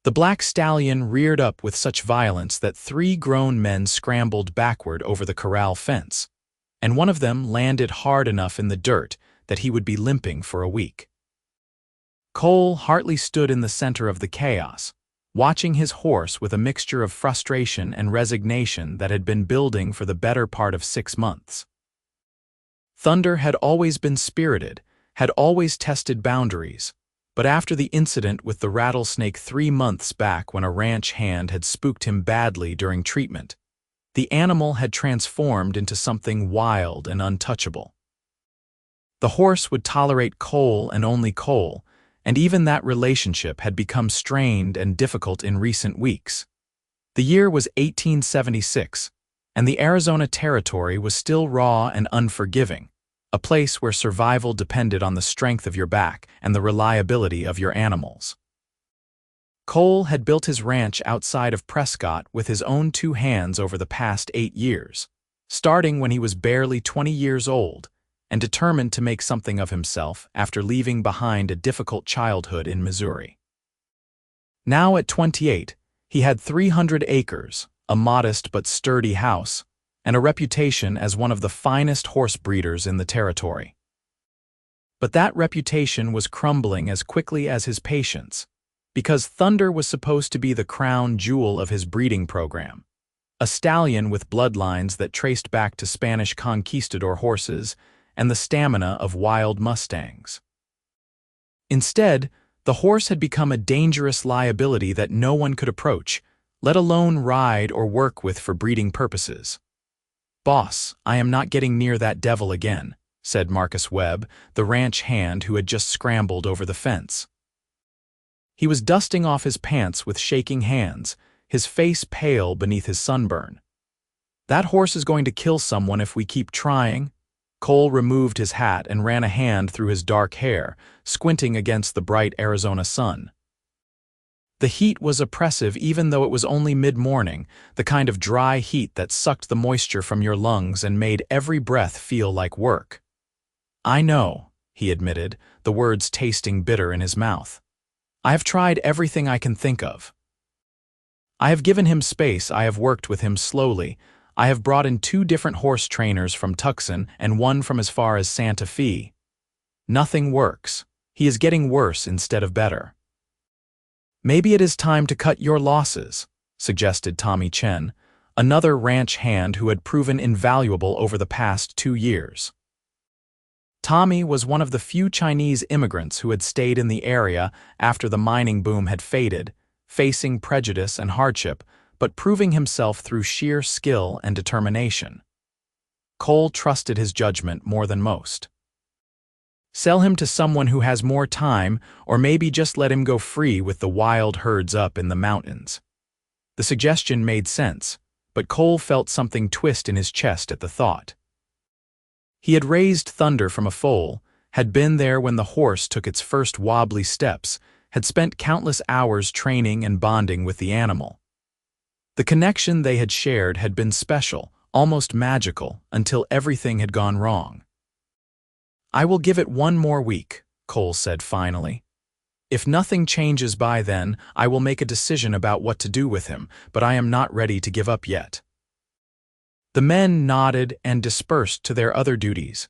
The black stallion reared up with such violence that 3 grown men scrambled backward over the corral fence, and one of them landed hard enough in the dirt that he would be limping for a week. Cole Hartley stood in the center of the chaos, watching his horse with a mixture of frustration and resignation that had been building for the better part of 6 months. Thunder had always been spirited, had always tested boundaries, but after the incident with the rattlesnake 3 months back when a ranch hand had spooked him badly during treatment, the animal had transformed into something wild and untouchable. The horse would tolerate Cole and only Cole, and even that relationship had become strained and difficult in recent weeks. The year was 1876, and the Arizona Territory was still raw and unforgiving, a place where survival depended on the strength of your back and the reliability of your animals. Cole had built his ranch outside of Prescott with his own 2 hands over the past 8 years, starting when he was barely 20 years old, and determined to make something of himself after leaving behind a difficult childhood in Missouri. Now at 28, he had 300 acres, a modest but sturdy house, and a reputation as one of the finest horse breeders in the territory. But that reputation was crumbling as quickly as his patience, because Thunder was supposed to be the crown jewel of his breeding program, a stallion with bloodlines that traced back to Spanish conquistador horses and the stamina of wild mustangs. Instead, the horse had become a dangerous liability that no one could approach, let alone ride or work with for breeding purposes. "Boss, I am not getting near that devil again," said Marcus Webb, the ranch hand who had just scrambled over the fence. He was dusting off his pants with shaking hands, his face pale beneath his sunburn. "That horse is going to kill someone if we keep trying." Cole removed his hat and ran a hand through his dark hair, squinting against the bright Arizona sun. The heat was oppressive even though it was only mid-morning, the kind of dry heat that sucked the moisture from your lungs and made every breath feel like work. "I know," he admitted, the words tasting bitter in his mouth. "I have tried everything I can think of. I have given him space, I have worked with him slowly, I have brought in 2 different horse trainers from Tucson and 1 from as far as Santa Fe. Nothing works. He is getting worse instead of better." "Maybe it is time to cut your losses," suggested Tommy Chen, another ranch hand who had proven invaluable over the past 2 years. Tommy was one of the few Chinese immigrants who had stayed in the area after the mining boom had faded, facing prejudice and hardship, but proving himself through sheer skill and determination. Cole trusted his judgment more than most. Sell him to someone who has more time, or maybe just let him go free with the wild herds up in the mountains. The suggestion made sense, but Cole felt something twist in his chest at the thought. He had raised Thunder from a foal, had been there when the horse took its first wobbly steps, had spent countless hours training and bonding with the animal. The connection they had shared had been special, almost magical, until everything had gone wrong. "I will give it 1 more week," Cole said finally. "If nothing changes by then, I will make a decision about what to do with him, but I am not ready to give up yet." The men nodded and dispersed to their other duties,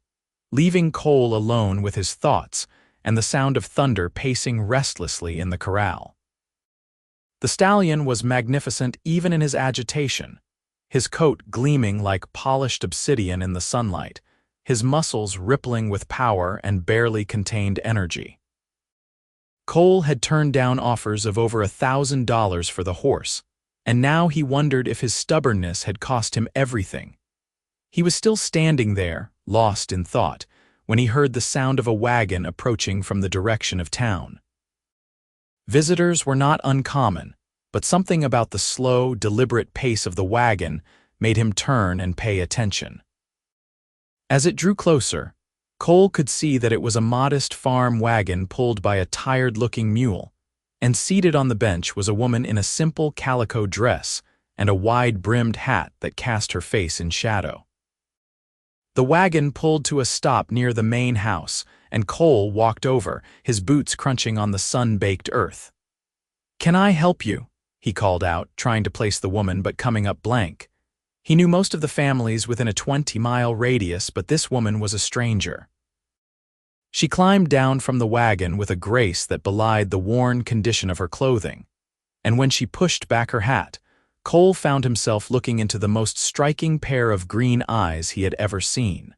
leaving Cole alone with his thoughts and the sound of Thunder pacing restlessly in the corral. The stallion was magnificent even in his agitation, his coat gleaming like polished obsidian in the sunlight, his muscles rippling with power and barely contained energy. Cole had turned down offers of over $1,000 for the horse, and now he wondered if his stubbornness had cost him everything. He was still standing there, lost in thought, when he heard the sound of a wagon approaching from the direction of town. Visitors were not uncommon, but something about the slow, deliberate pace of the wagon made him turn and pay attention. As it drew closer, Cole could see that it was a modest farm wagon pulled by a tired-looking mule, and seated on the bench was a woman in a simple calico dress and a wide-brimmed hat that cast her face in shadow. The wagon pulled to a stop near the main house, and Cole walked over, his boots crunching on the sun-baked earth. "Can I help you?" he called out, trying to place the woman but coming up blank. He knew most of the families within a 20-mile radius, but this woman was a stranger. She climbed down from the wagon with a grace that belied the worn condition of her clothing, and when she pushed back her hat, Cole found himself looking into the most striking pair of green eyes he had ever seen.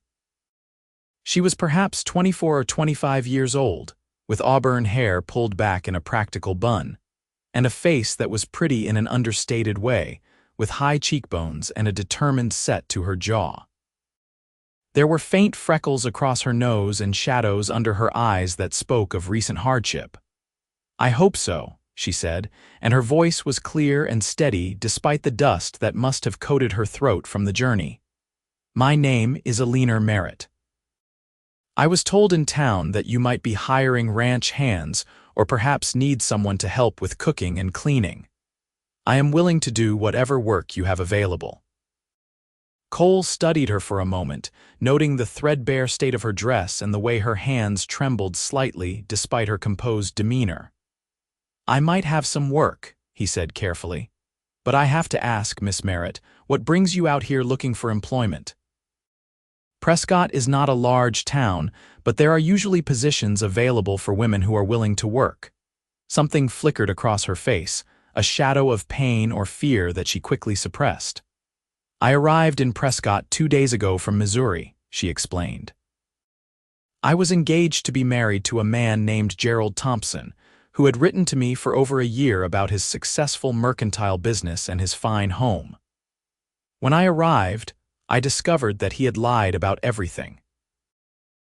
She was perhaps 24 or 25 years old, with auburn hair pulled back in a practical bun, and a face that was pretty in an understated way, with high cheekbones and a determined set to her jaw. There were faint freckles across her nose and shadows under her eyes that spoke of recent hardship. "I hope so," she said, and her voice was clear and steady despite the dust that must have coated her throat from the journey. "My name is Eleanor Merritt. I was told in town that you might be hiring ranch hands or perhaps need someone to help with cooking and cleaning. I am willing to do whatever work you have available." Cole studied her for a moment, noting the threadbare state of her dress and the way her hands trembled slightly despite her composed demeanor. "I might have some work," he said carefully, "but I have to ask, Miss Merritt, what brings you out here looking for employment?" Prescott is not a large town, but there are usually positions available for women who are willing to work. Something flickered across her face, a shadow of pain or fear that she quickly suppressed. "I arrived in Prescott 2 days ago from Missouri," she explained. "I was engaged to be married to a man named Gerald Thompson, who had written to me for over a year about his successful mercantile business and his fine home. When I arrived, I discovered that he had lied about everything.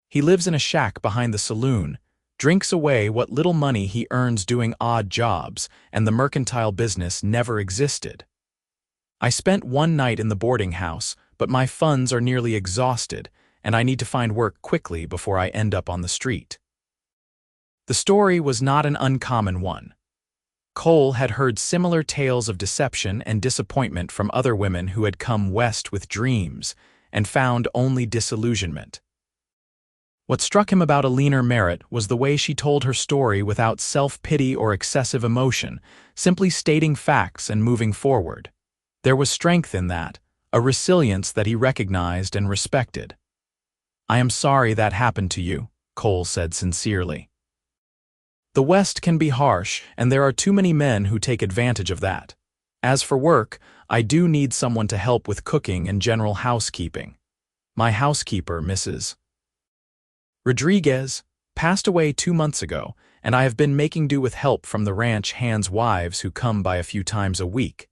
He lives in a shack behind the saloon, drinks away what little money he earns doing odd jobs, and the mercantile business never existed. I spent one night in the boarding house, but my funds are nearly exhausted, and I need to find work quickly before I end up on the street." The story was not an uncommon one. Cole had heard similar tales of deception and disappointment from other women who had come west with dreams and found only disillusionment. What struck him about Eleanor Merritt was the way she told her story without self-pity or excessive emotion, simply stating facts and moving forward. There was strength in that, a resilience that he recognized and respected. "I am sorry that happened to you," Cole said sincerely. "The West can be harsh, and there are too many men who take advantage of that. As for work, I do need someone to help with cooking and general housekeeping. My housekeeper, Mrs. Rodriguez, passed away 2 months ago, and I have been making do with help from the ranch hands' wives who come by a few times a week.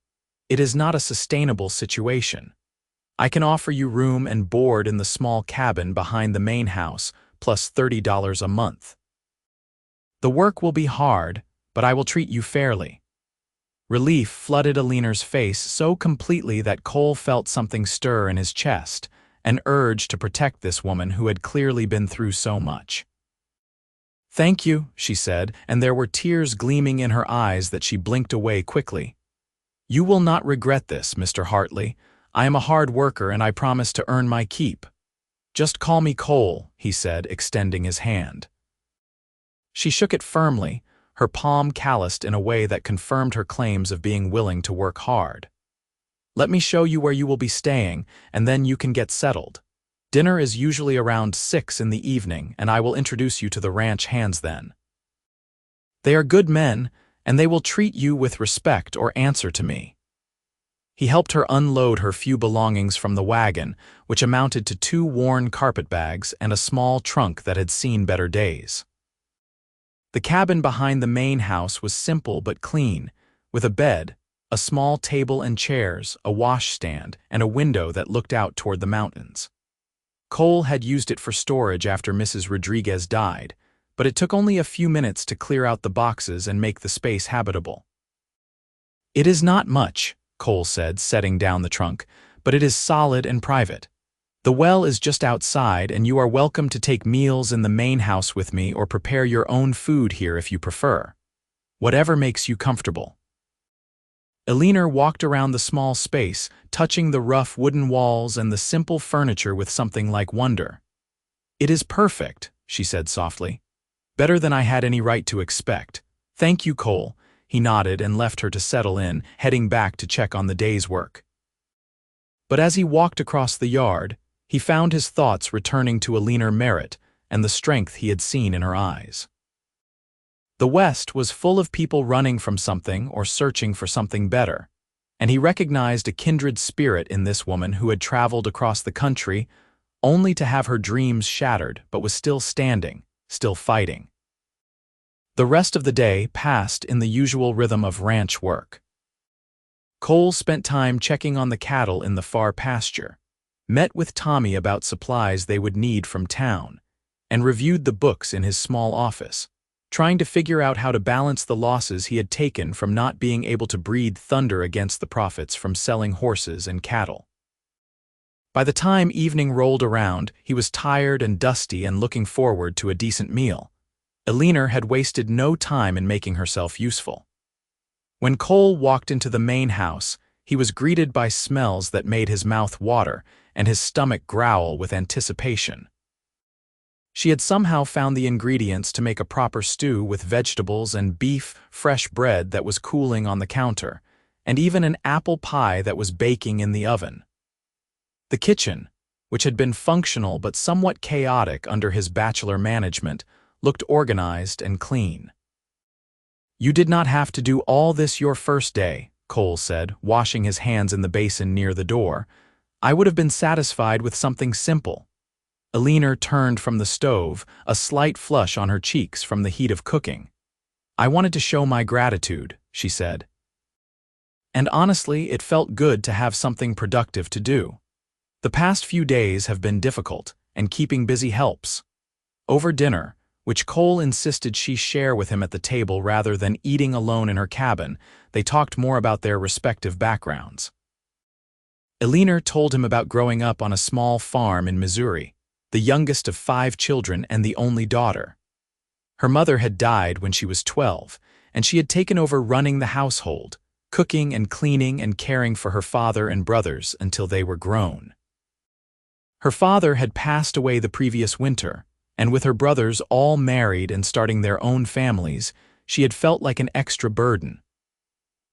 It is not a sustainable situation. I can offer you room and board in the small cabin behind the main house, plus $30 a month. The work will be hard, but I will treat you fairly." Relief flooded Eleanor's face so completely that Cole felt something stir in his chest, an urge to protect this woman who had clearly been through so much. "Thank you," she said, and there were tears gleaming in her eyes that she blinked away quickly. "You will not regret this, Mr. Hartley. I am a hard worker and I promise to earn my keep. Just call me Cole," he said, extending his hand. She shook it firmly, her palm calloused in a way that confirmed her claims of being willing to work hard. "Let me show you where you will be staying, and then you can get settled. Dinner is usually around 6 in the evening, and I will introduce you to the ranch hands then. They are good men, and they will treat you with respect or answer to me." He helped her unload her few belongings from the wagon, which amounted to 2 worn carpetbags and a small trunk that had seen better days. The cabin behind the main house was simple but clean, with a bed, a small table and chairs, a washstand, and a window that looked out toward the mountains. Cole had used it for storage after Mrs. Rodriguez died, but it took only a few minutes to clear out the boxes and make the space habitable. "It is not much," Cole said, setting down the trunk, "but it is solid and private. The well is just outside, and you are welcome to take meals in the main house with me or prepare your own food here if you prefer. Whatever makes you comfortable." Eleanor walked around the small space, touching the rough wooden walls and the simple furniture with something like wonder. "It is perfect," she said softly. "Better than I had any right to expect. Thank you, Cole." He nodded and left her to settle in, heading back to check on the day's work. But as he walked across the yard, he found his thoughts returning to Eleanor Merritt and the strength he had seen in her eyes. The West was full of people running from something or searching for something better, and he recognized a kindred spirit in this woman who had traveled across the country only to have her dreams shattered but was still standing, still fighting. The rest of the day passed in the usual rhythm of ranch work. Cole spent time checking on the cattle in the far pasture, met with Tommy about supplies they would need from town, and reviewed the books in his small office, trying to figure out how to balance the losses he had taken from not being able to breed Thunder against the profits from selling horses and cattle. By the time evening rolled around, he was tired and dusty and looking forward to a decent meal. Eleanor had wasted no time in making herself useful. When Cole walked into the main house, he was greeted by smells that made his mouth water and his stomach growl with anticipation. She had somehow found the ingredients to make a proper stew with vegetables and beef, fresh bread that was cooling on the counter, and even an apple pie that was baking in the oven. The kitchen, which had been functional but somewhat chaotic under his bachelor management, looked organized and clean. "You did not have to do all this your first day," Cole said, washing his hands in the basin near the door. "I would have been satisfied with something simple." Eleanor turned from the stove, a slight flush on her cheeks from the heat of cooking. "I wanted to show my gratitude," she said. And honestly, it felt good to have something productive to do. The past few days have been difficult, and keeping busy helps. Over dinner, which Cole insisted she share with him at the table rather than eating alone in her cabin, they talked more about their respective backgrounds. Eleanor told him about growing up on a small farm in Missouri, the youngest of 5 children and the only daughter. Her mother had died when she was 12, and she had taken over running the household, cooking and cleaning and caring for her father and brothers until they were grown. Her father had passed away the previous winter, and with her brothers all married and starting their own families, she had felt like an extra burden.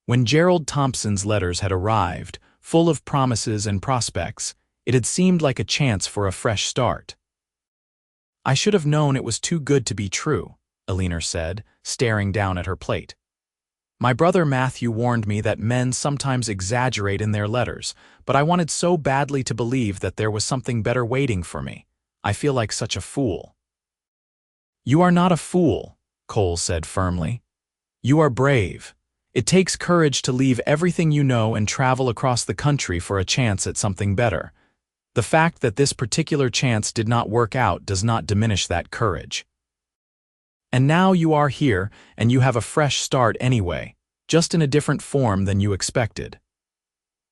When Gerald Thompson's letters had arrived, full of promises and prospects, it had seemed like a chance for a fresh start. "I should have known it was too good to be true," Eleanor said, staring down at her plate. "My brother Matthew warned me that men sometimes exaggerate in their letters, but I wanted so badly to believe that there was something better waiting for me. I feel like such a fool." "You are not a fool," Cole said firmly. "You are brave. It takes courage to leave everything you know and travel across the country for a chance at something better. The fact that this particular chance did not work out does not diminish that courage. And now you are here, and you have a fresh start anyway, just in a different form than you expected."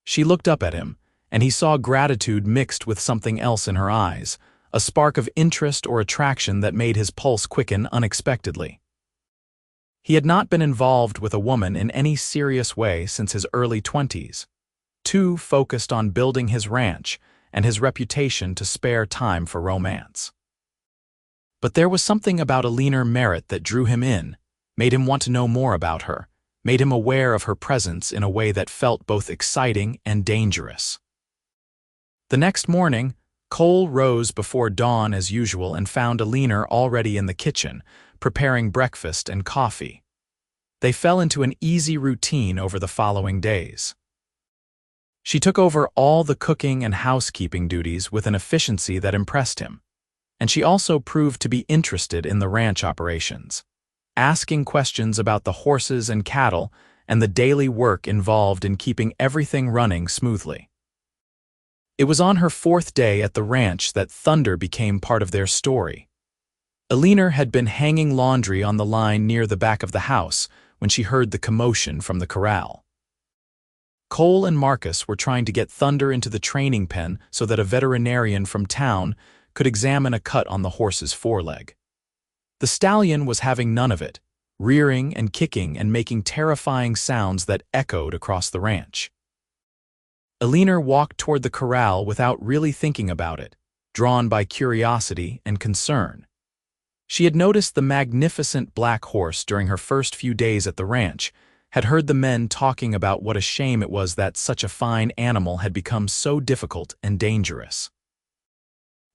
She looked up at him, and he saw gratitude mixed with something else in her eyes, a spark of interest or attraction that made his pulse quicken unexpectedly. He had not been involved with a woman in any serious way since his early 20s, too focused on building his ranch and his reputation to spare time for romance. But there was something about Eleanor Merritt that drew him in, made him want to know more about her, made him aware of her presence in a way that felt both exciting and dangerous. The next morning, Cole rose before dawn as usual and found Eleanor already in the kitchen, preparing breakfast and coffee. They fell into an easy routine over the following days. She took over all the cooking and housekeeping duties with an efficiency that impressed him, and she also proved to be interested in the ranch operations, asking questions about the horses and cattle and the daily work involved in keeping everything running smoothly. It was on her 4th day at the ranch that Thunder became part of their story. Eleanor had been hanging laundry on the line near the back of the house when she heard the commotion from the corral. Cole and Marcus were trying to get Thunder into the training pen so that a veterinarian from town could examine a cut on the horse's foreleg. The stallion was having none of it, rearing and kicking and making terrifying sounds that echoed across the ranch. Eleanor walked toward the corral without really thinking about it, drawn by curiosity and concern. She had noticed the magnificent black horse during her first few days at the ranch, had heard the men talking about what a shame it was that such a fine animal had become so difficult and dangerous.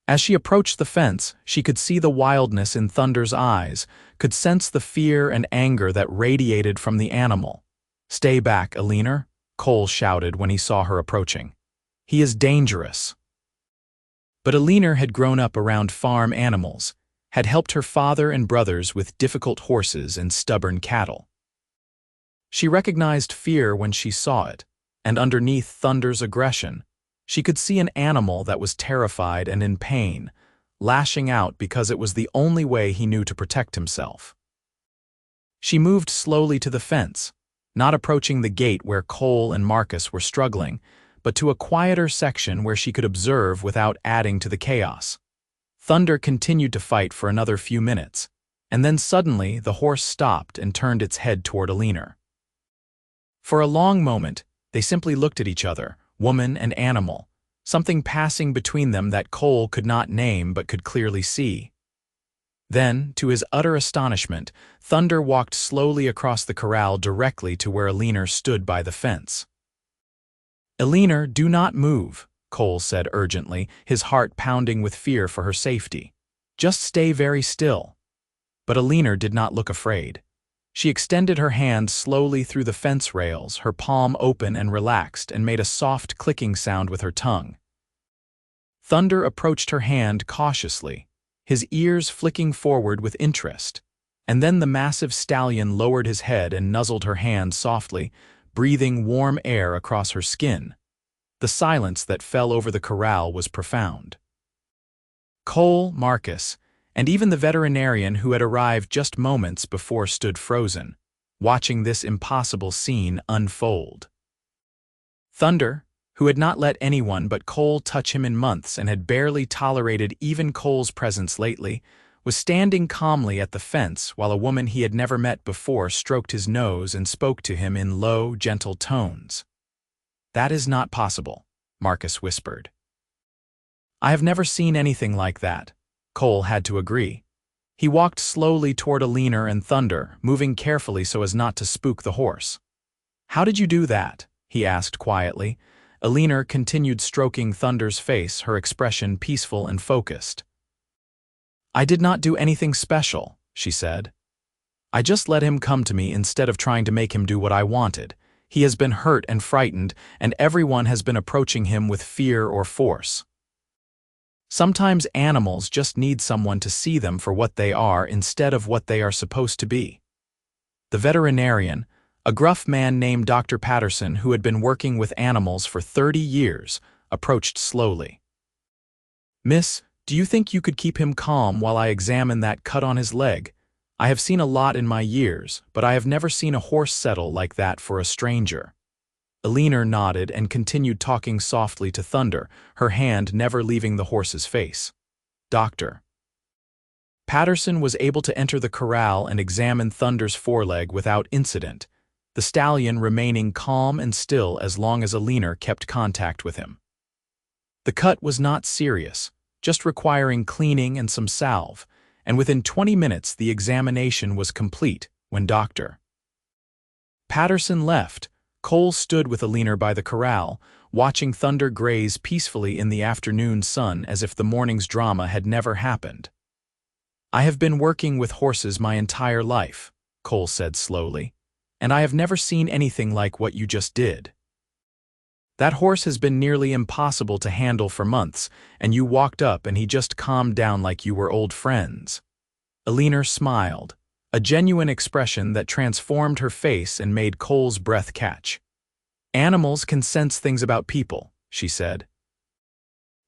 As she approached the fence, she could see the wildness in Thunder's eyes, could sense the fear and anger that radiated from the animal. "Stay back, Eleanor," Cole shouted when he saw her approaching. "He is dangerous." But Eleanor had grown up around farm animals, had helped her father and brothers with difficult horses and stubborn cattle. She recognized fear when she saw it, and underneath Thunder's aggression, she could see an animal that was terrified and in pain, lashing out because it was the only way he knew to protect himself. She moved slowly to the fence, not approaching the gate where Cole and Marcus were struggling, but to a quieter section where she could observe without adding to the chaos. Thunder continued to fight for another few minutes, and then suddenly the horse stopped and turned its head toward Eleanor. For a long moment, they simply looked at each other, woman and animal, something passing between them that Cole could not name but could clearly see. Then, to his utter astonishment, Thunder walked slowly across the corral directly to where Eleanor stood by the fence. "Eleanor, do not move," Cole said urgently, his heart pounding with fear for her safety. "Just stay very still." But Eleanor did not look afraid. She extended her hand slowly through the fence rails, her palm open and relaxed, and made a soft clicking sound with her tongue. Thunder approached her hand cautiously, his ears flicking forward with interest, and then the massive stallion lowered his head and nuzzled her hand softly, breathing warm air across her skin. The silence that fell over the corral was profound. Cole, Marcus, and even the veterinarian who had arrived just moments before stood frozen, watching this impossible scene unfold. Thunder, who had not let anyone but Cole touch him in months and had barely tolerated even Cole's presence lately, was standing calmly at the fence while a woman he had never met before stroked his nose and spoke to him in low, gentle tones. "That is not possible," Marcus whispered. "I have never seen anything like that," Cole had to agree. He walked slowly toward Eleanor and Thunder, moving carefully so as not to spook the horse. "How did you do that?" he asked quietly. Eleanor continued stroking Thunder's face, her expression peaceful and focused. "I did not do anything special," she said. "I just let him come to me instead of trying to make him do what I wanted. He has been hurt and frightened, and everyone has been approaching him with fear or force. Sometimes animals just need someone to see them for what they are instead of what they are supposed to be." The veterinarian, a gruff man named Dr. Patterson who had been working with animals for 30 years, approached slowly. "Miss, do you think you could keep him calm while I examine that cut on his leg? I have seen a lot in my years, but I have never seen a horse settle like that for a stranger." Eleanor nodded and continued talking softly to Thunder, her hand never leaving the horse's face. "Doctor." Patterson was able to enter the corral and examine Thunder's foreleg without incident, the stallion remaining calm and still as long as Eleanor kept contact with him. The cut was not serious, just requiring cleaning and some salve, and within 20 minutes the examination was complete when Dr. Patterson left. Cole stood with Eleanor by the corral, watching Thunder graze peacefully in the afternoon sun as if the morning's drama had never happened. "I have been working with horses my entire life," Cole said slowly, "and I have never seen anything like what you just did. That horse has been nearly impossible to handle for months, and you walked up and he just calmed down like you were old friends." Eleanor smiled, a genuine expression that transformed her face and made Cole's breath catch. "Animals can sense things about people," she said.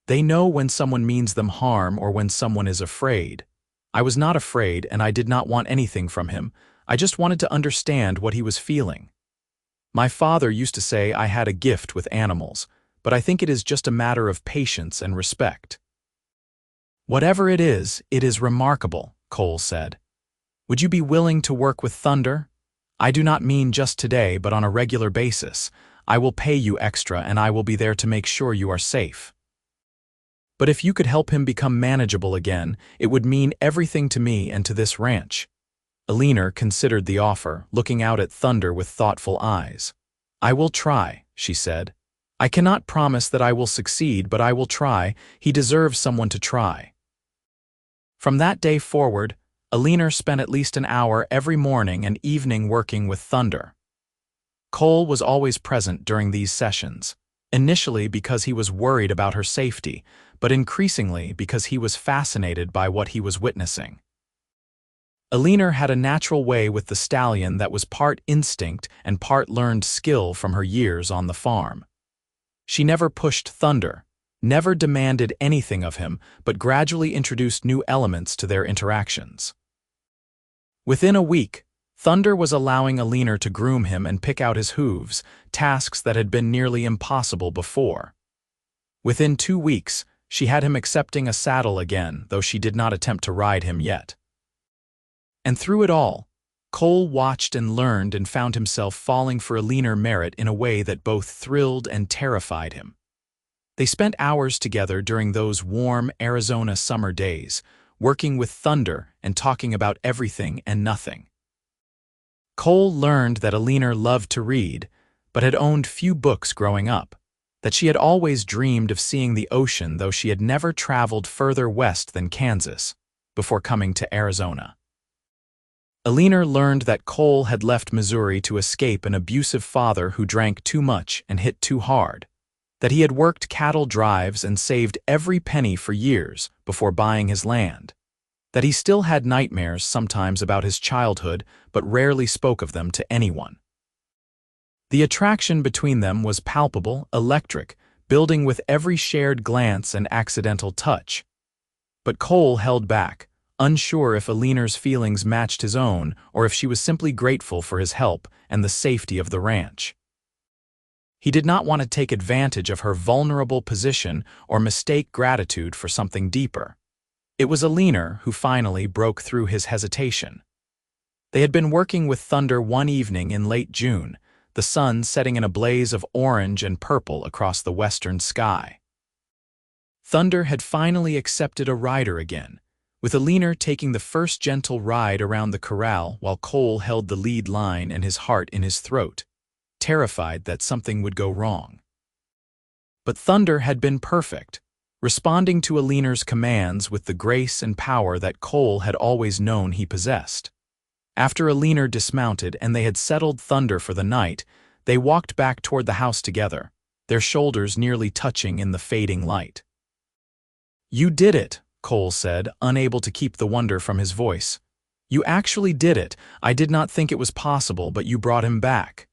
"They know when someone means them harm or when someone is afraid. I was not afraid and I did not want anything from him. I just wanted to understand what he was feeling. My father used to say I had a gift with animals, but I think it is just a matter of patience and respect." "Whatever it is remarkable," Cole said. "Would you be willing to work with Thunder? I do not mean just today, but on a regular basis. I will pay you extra and I will be there to make sure you are safe. But if you could help him become manageable again, it would mean everything to me and to this ranch." Eleanor considered the offer, looking out at Thunder with thoughtful eyes. "I will try," she said. "I cannot promise that I will succeed, but I will try. He deserves someone to try." From that day forward, Eleanor spent at least an hour every morning and evening working with Thunder. Cole was always present during these sessions, initially because he was worried about her safety, but increasingly because he was fascinated by what he was witnessing. Eleanor had a natural way with the stallion that was part instinct and part learned skill from her years on the farm. She never pushed Thunder, never demanded anything of him, but gradually introduced new elements to their interactions. Within a week, Thunder was allowing Eleanor to groom him and pick out his hooves, tasks that had been nearly impossible before. Within 2 weeks, she had him accepting a saddle again, though she did not attempt to ride him yet. And through it all, Cole watched and learned and found himself falling for Eleanor Merritt in a way that both thrilled and terrified him. They spent hours together during those warm Arizona summer days, working with Thunder and talking about everything and nothing. Cole learned that Eleanor loved to read, but had owned few books growing up, that she had always dreamed of seeing the ocean, though she had never traveled further west than Kansas before coming to Arizona. Eleanor learned that Cole had left Missouri to escape an abusive father who drank too much and hit too hard, that he had worked cattle drives and saved every penny for years before buying his land, that he still had nightmares sometimes about his childhood but rarely spoke of them to anyone. The attraction between them was palpable, electric, building with every shared glance and accidental touch. But Cole held back, unsure if Eleanor's feelings matched his own or if she was simply grateful for his help and the safety of the ranch. He did not want to take advantage of her vulnerable position or mistake gratitude for something deeper. It was Eleanor who finally broke through his hesitation. They had been working with Thunder one evening in late June, the sun setting in a blaze of orange and purple across the western sky. Thunder had finally accepted a rider again, with Eleanor taking the first gentle ride around the corral while Cole held the lead line and his heart in his throat, terrified that something would go wrong. But Thunder had been perfect, responding to Eleanor's commands with the grace and power that Cole had always known he possessed. After Eleanor dismounted and they had settled Thunder for the night, they walked back toward the house together, their shoulders nearly touching in the fading light. "You did it," Cole said, unable to keep the wonder from his voice. "You actually did it. I did not think it was possible, but you brought him back."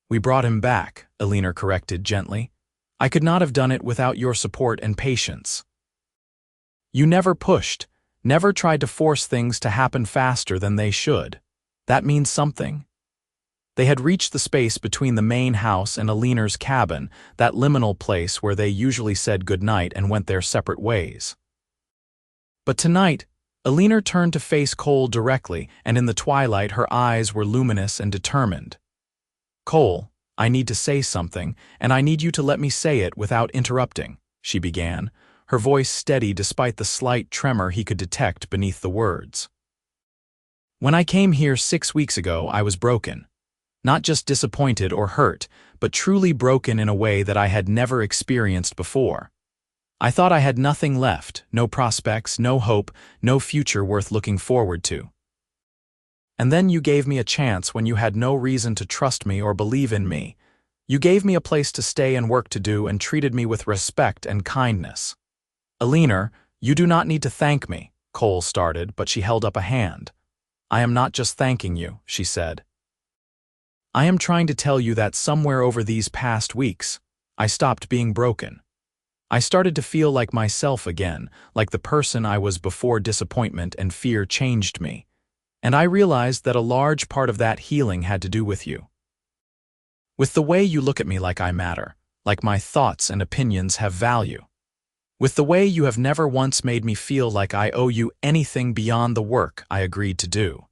"We brought him back," Eleanor corrected gently. "I could not have done it without your support and patience. You never pushed, never tried to force things to happen faster than they should. That means something." They had reached the space between the main house and Eleanor's cabin, that liminal place where they usually said goodnight and went their separate ways. But tonight, Eleanor turned to face Cole directly, and in the twilight her eyes were luminous and determined. "Cole, I need to say something, and I need you to let me say it without interrupting," she began, her voice steady despite the slight tremor he could detect beneath the words. "When I came here 6 weeks ago, I was broken. Not just disappointed or hurt, but truly broken in a way that I had never experienced before. I thought I had nothing left, no prospects, no hope, no future worth looking forward to. And then you gave me a chance when you had no reason to trust me or believe in me. You gave me a place to stay and work to do and treated me with respect and kindness. Eleanor, you do not need to thank me," Cole started, but she held up a hand. "I am not just thanking you," she said. "I am trying to tell you that somewhere over these past weeks, I stopped being broken. I started to feel like myself again, like the person I was before disappointment and fear changed me. And I realized that a large part of that healing had to do with you. With the way you look at me like I matter, like my thoughts and opinions have value. With the way you have never once made me feel like I owe you anything beyond the work I agreed to do.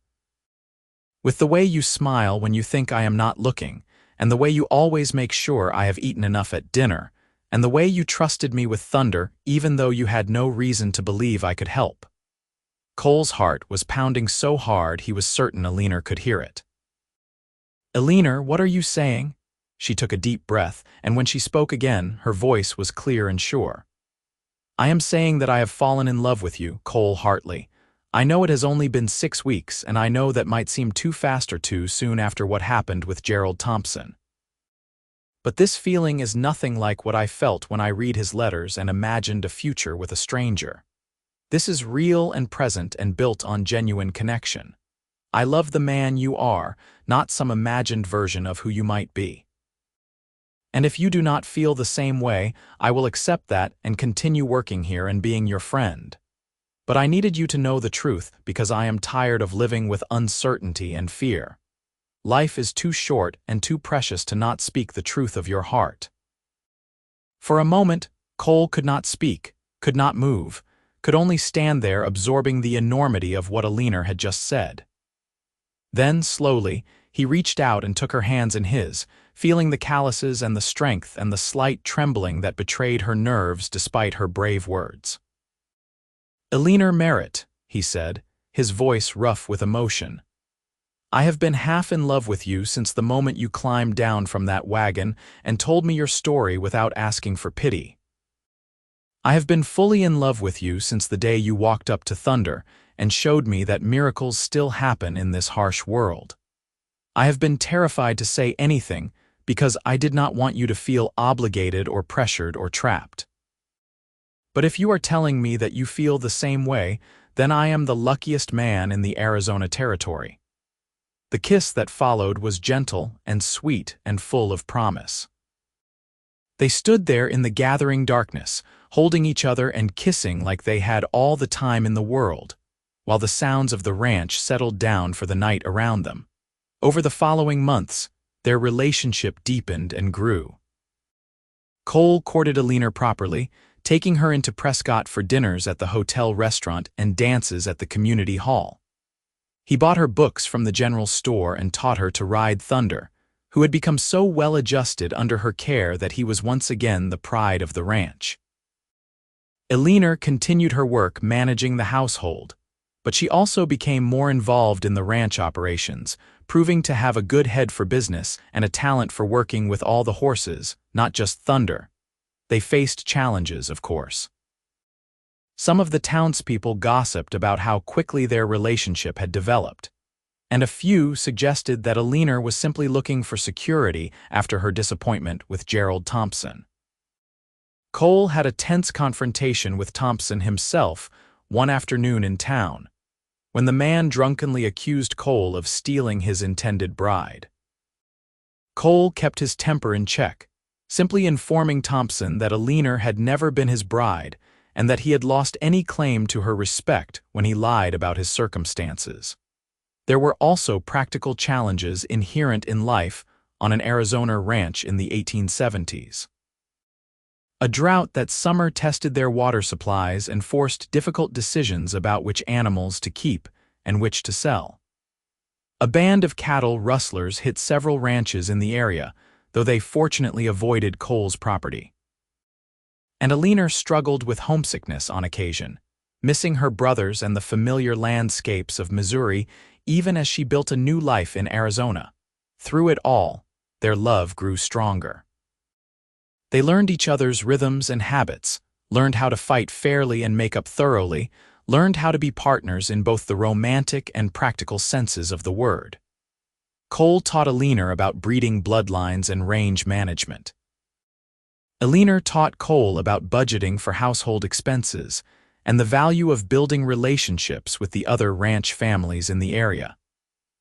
With the way you smile when you think I am not looking, and the way you always make sure I have eaten enough at dinner, and the way you trusted me with Thunder even though you had no reason to believe I could help. Cole's heart was pounding so hard he was certain Eleanor could hear it. "Eleanor, what are you saying?" She took a deep breath, and when she spoke again, her voice was clear and sure. "I am saying that I have fallen in love with you, Cole Hartley. I know it has only been 6 weeks, and I know that might seem too fast or too soon after what happened with Gerald Thompson. But this feeling is nothing like what I felt when I read his letters and imagined a future with a stranger. This is real and present and built on genuine connection. I love the man you are, not some imagined version of who you might be. And if you do not feel the same way, I will accept that and continue working here and being your friend. But I needed you to know the truth because I am tired of living with uncertainty and fear. Life is too short and too precious to not speak the truth of your heart." For a moment, Cole could not speak, could not move, could only stand there absorbing the enormity of what Eleanor had just said. Then, slowly, he reached out and took her hands in his, feeling the calluses and the strength and the slight trembling that betrayed her nerves despite her brave words. "Eleanor Merritt," he said, his voice rough with emotion. "I have been half in love with you since the moment you climbed down from that wagon and told me your story without asking for pity. I have been fully in love with you since the day you walked up to Thunder and showed me that miracles still happen in this harsh world. I have been terrified to say anything because I did not want you to feel obligated or pressured or trapped. But if you are telling me that you feel the same way, then I am the luckiest man in the Arizona territory." The kiss that followed was gentle and sweet and full of promise. They stood there in the gathering darkness, holding each other and kissing like they had all the time in the world, while the sounds of the ranch settled down for the night around them. Over the following months, their relationship deepened and grew. Cole courted Eleanor properly, taking her into Prescott for dinners at the hotel restaurant and dances at the community hall. He bought her books from the general store and taught her to ride Thunder, who had become so well-adjusted under her care that he was once again the pride of the ranch. Eleanor continued her work managing the household, but she also became more involved in the ranch operations, proving to have a good head for business and a talent for working with all the horses, not just Thunder. They faced challenges, of course. Some of the townspeople gossiped about how quickly their relationship had developed, and a few suggested that Eleanor was simply looking for security after her disappointment with Gerald Thompson. Cole had a tense confrontation with Thompson himself one afternoon in town, when the man drunkenly accused Cole of stealing his intended bride. Cole kept his temper in check, simply informing Thompson that Eleanor had never been his bride and that he had lost any claim to her respect when he lied about his circumstances. There were also practical challenges inherent in life on an Arizona ranch in the 1870s. A drought that summer tested their water supplies and forced difficult decisions about which animals to keep and which to sell. A band of cattle rustlers hit several ranches in the area, though they fortunately avoided Cole's property. And Eleanor struggled with homesickness on occasion, missing her brothers and the familiar landscapes of Missouri even as she built a new life in Arizona. Through it all, their love grew stronger. They learned each other's rhythms and habits, learned how to fight fairly and make up thoroughly, learned how to be partners in both the romantic and practical senses of the word. Cole taught Eleanor about breeding bloodlines and range management. Eleanor taught Cole about budgeting for household expenses and the value of building relationships with the other ranch families in the area.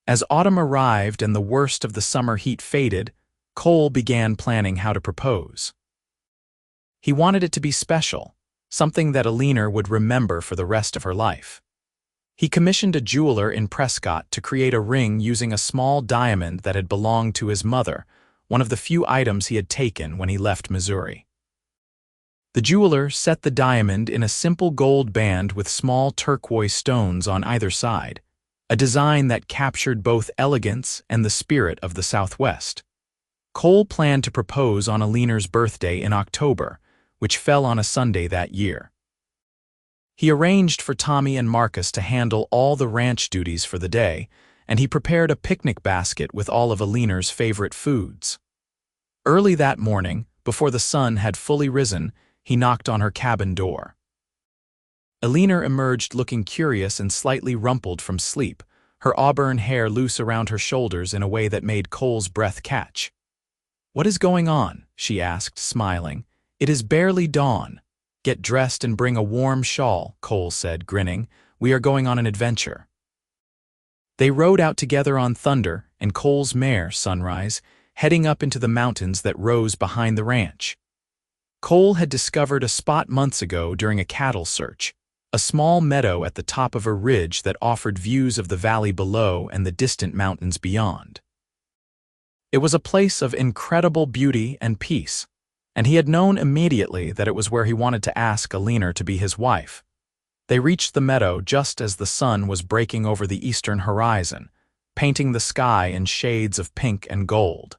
As autumn arrived and the worst of the summer heat faded, Cole began planning how to propose. He wanted it to be special, something that Eleanor would remember for the rest of her life. He commissioned a jeweler in Prescott to create a ring using a small diamond that had belonged to his mother, one of the few items he had taken when he left Missouri. The jeweler set the diamond in a simple gold band with small turquoise stones on either side, a design that captured both elegance and the spirit of the Southwest. Cole planned to propose on Eleanor's birthday in October, which fell on a Sunday that year. He arranged for Tommy and Marcus to handle all the ranch duties for the day, and he prepared a picnic basket with all of Eleanor's favorite foods. Early that morning, before the sun had fully risen, he knocked on her cabin door. Eleanor emerged looking curious and slightly rumpled from sleep, her auburn hair loose around her shoulders in a way that made Cole's breath catch. "What is going on?" she asked, smiling. "It is barely dawn." "Get dressed and bring a warm shawl," Cole said, grinning. "We are going on an adventure." They rode out together on Thunder and Cole's mare, Sunrise, heading up into the mountains that rose behind the ranch. Cole had discovered a spot months ago during a cattle search, a small meadow at the top of a ridge that offered views of the valley below and the distant mountains beyond. It was a place of incredible beauty and peace, and he had known immediately that it was where he wanted to ask Eleanor to be his wife. They reached the meadow just as the sun was breaking over the eastern horizon, painting the sky in shades of pink and gold.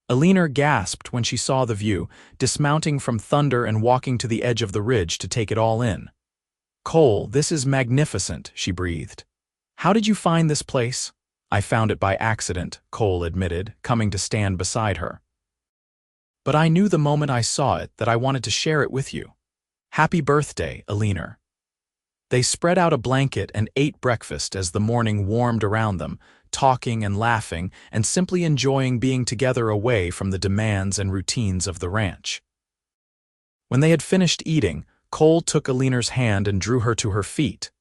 Eleanor gasped when she saw the view, dismounting from Thunder and walking to the edge of the ridge to take it all in. "Cole, this is magnificent," she breathed. "How did you find this place?" "I found it by accident," Cole admitted, coming to stand beside her. "But I knew the moment I saw it that I wanted to share it with you. Happy birthday, Eleanor." They spread out a blanket and ate breakfast as the morning warmed around them, talking and laughing and simply enjoying being together away from the demands and routines of the ranch. When they had finished eating, Cole took Eleanor's hand and drew her to her feet.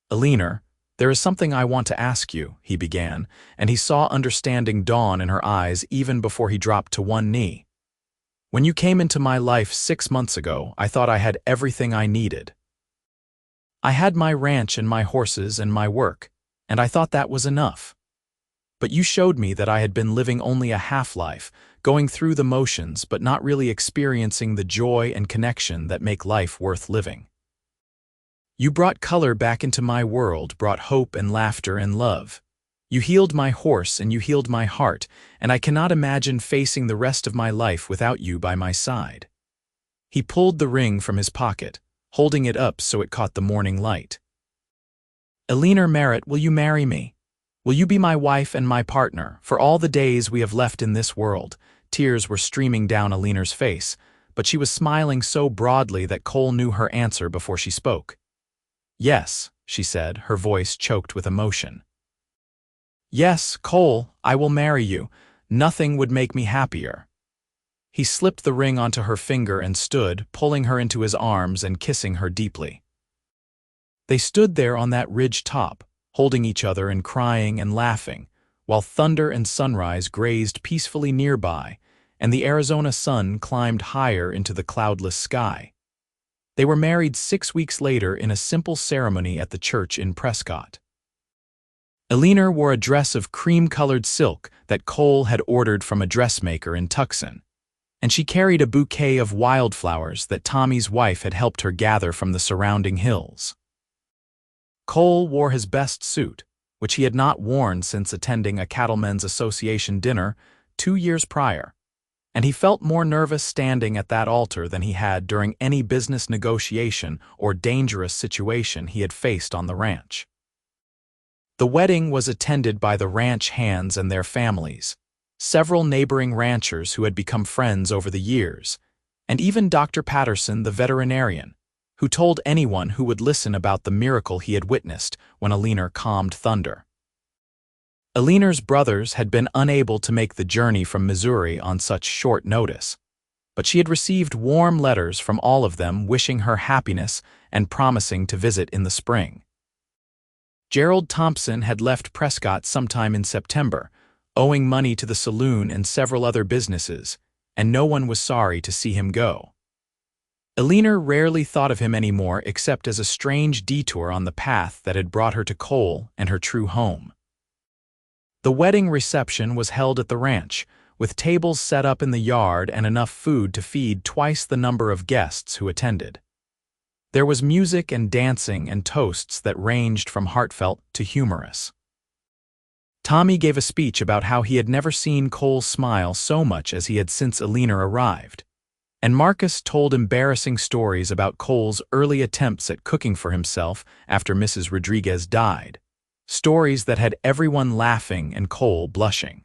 "Eleanor, there is something I want to ask you," he began, and he saw understanding dawn in her eyes even before he dropped to one knee. "When you came into my life 6 months ago, I thought I had everything I needed. I had my ranch and my horses and my work, and I thought that was enough. But you showed me that I had been living only a half-life, going through the motions but not really experiencing the joy and connection that make life worth living. You brought color back into my world, brought hope and laughter and love. You healed my horse and you healed my heart, and I cannot imagine facing the rest of my life without you by my side." He pulled the ring from his pocket, holding it up so it caught the morning light. "Eleanor Merritt, will you marry me? Will you be my wife and my partner for all the days we have left in this world?" Tears were streaming down Eleanor's face, but she was smiling so broadly that Cole knew her answer before she spoke. "Yes," she said, her voice choked with emotion. "Yes, Cole, I will marry you. Nothing would make me happier." He slipped the ring onto her finger and stood, pulling her into his arms and kissing her deeply. They stood there on that ridge top, holding each other and crying and laughing, while Thunder and Sunrise grazed peacefully nearby, and the Arizona sun climbed higher into the cloudless sky. They were married 6 weeks later in a simple ceremony at the church in Prescott. Eleanor wore a dress of cream-colored silk that Cole had ordered from a dressmaker in Tucson, and she carried a bouquet of wildflowers that Tommy's wife had helped her gather from the surrounding hills. Cole wore his best suit, which he had not worn since attending a Cattlemen's Association dinner 2 years prior, and he felt more nervous standing at that altar than he had during any business negotiation or dangerous situation he had faced on the ranch. The wedding was attended by the ranch hands and their families, several neighboring ranchers who had become friends over the years, and even Dr. Patterson, the veterinarian, who told anyone who would listen about the miracle he had witnessed when Eleanor calmed Thunder. Eleanor's brothers had been unable to make the journey from Missouri on such short notice, but she had received warm letters from all of them wishing her happiness and promising to visit in the spring. Gerald Thompson had left Prescott sometime in September, owing money to the saloon and several other businesses, and no one was sorry to see him go. Eleanor rarely thought of him anymore except as a strange detour on the path that had brought her to Cole and her true home. The wedding reception was held at the ranch, with tables set up in the yard and enough food to feed twice the number of guests who attended. There was music and dancing and toasts that ranged from heartfelt to humorous. Tommy gave a speech about how he had never seen Cole smile so much as he had since Eleanor arrived, And Marcus told embarrassing stories about Cole's early attempts at cooking for himself after Mrs. Rodriguez died. Stories that had everyone laughing and Cole blushing.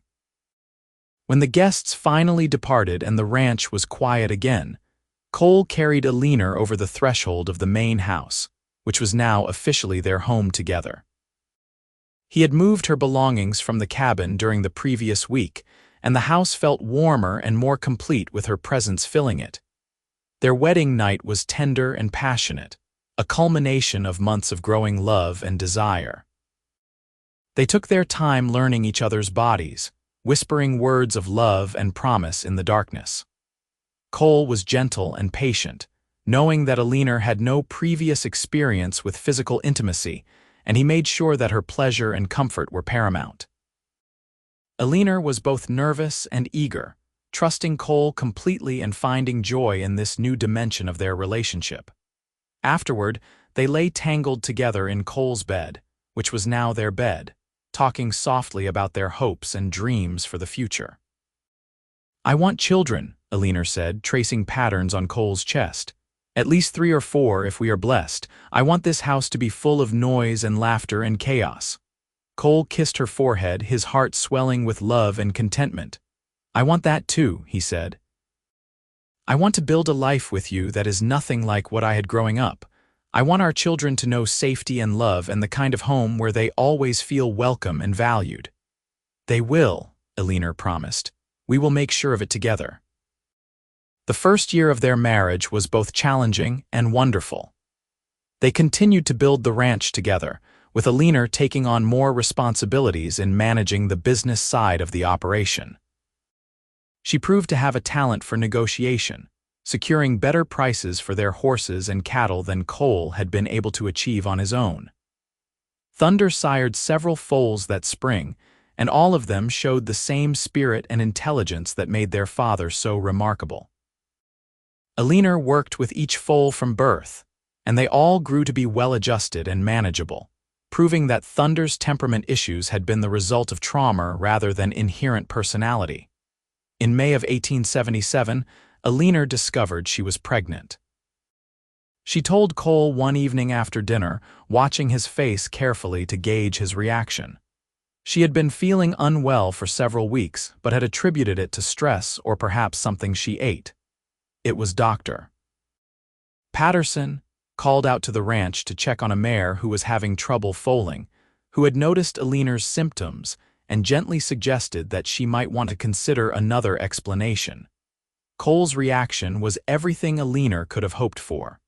When the guests finally departed and the ranch was quiet again, Cole carried Eleanor over the threshold of the main house, which was now officially their home together. He had moved her belongings from the cabin during the previous week, and the house felt warmer and more complete with her presence filling it. Their wedding night was tender and passionate, a culmination of months of growing love and desire. They took their time learning each other's bodies, whispering words of love and promise in the darkness. Cole was gentle and patient, knowing that Eleanor had no previous experience with physical intimacy, and he made sure that her pleasure and comfort were paramount. Eleanor was both nervous and eager, trusting Cole completely and finding joy in this new dimension of their relationship. Afterward, they lay tangled together in Cole's bed, which was now their bed, talking softly about their hopes and dreams for the future. "I want children," Eleanor said, tracing patterns on Cole's chest. "At least 3 or 4 if we are blessed. I want this house to be full of noise and laughter and chaos." Cole kissed her forehead, his heart swelling with love and contentment. "I want that too," he said. "I want to build a life with you that is nothing like what I had growing up. I want our children to know safety and love and the kind of home where they always feel welcome and valued." "They will," Eleanor promised. "We will make sure of it together." The first year of their marriage was both challenging and wonderful. They continued to build the ranch together, with Eleanor taking on more responsibilities in managing the business side of the operation. She proved to have a talent for negotiation, securing better prices for their horses and cattle than Cole had been able to achieve on his own. Thunder sired several foals that spring, and all of them showed the same spirit and intelligence that made their father so remarkable. Eleanor worked with each foal from birth, and they all grew to be well-adjusted and manageable, proving that Thunder's temperament issues had been the result of trauma rather than inherent personality. In May of 1877, Eleanor discovered she was pregnant. She told Cole one evening after dinner, watching his face carefully to gauge his reaction. She had been feeling unwell for several weeks, but had attributed it to stress or perhaps something she ate. It was Dr. Patterson, called out to the ranch to check on a mare who was having trouble foaling, who had noticed Eleanor's symptoms and gently suggested that she might want to consider another explanation. Cole's reaction was everything Eleanor could have hoped for.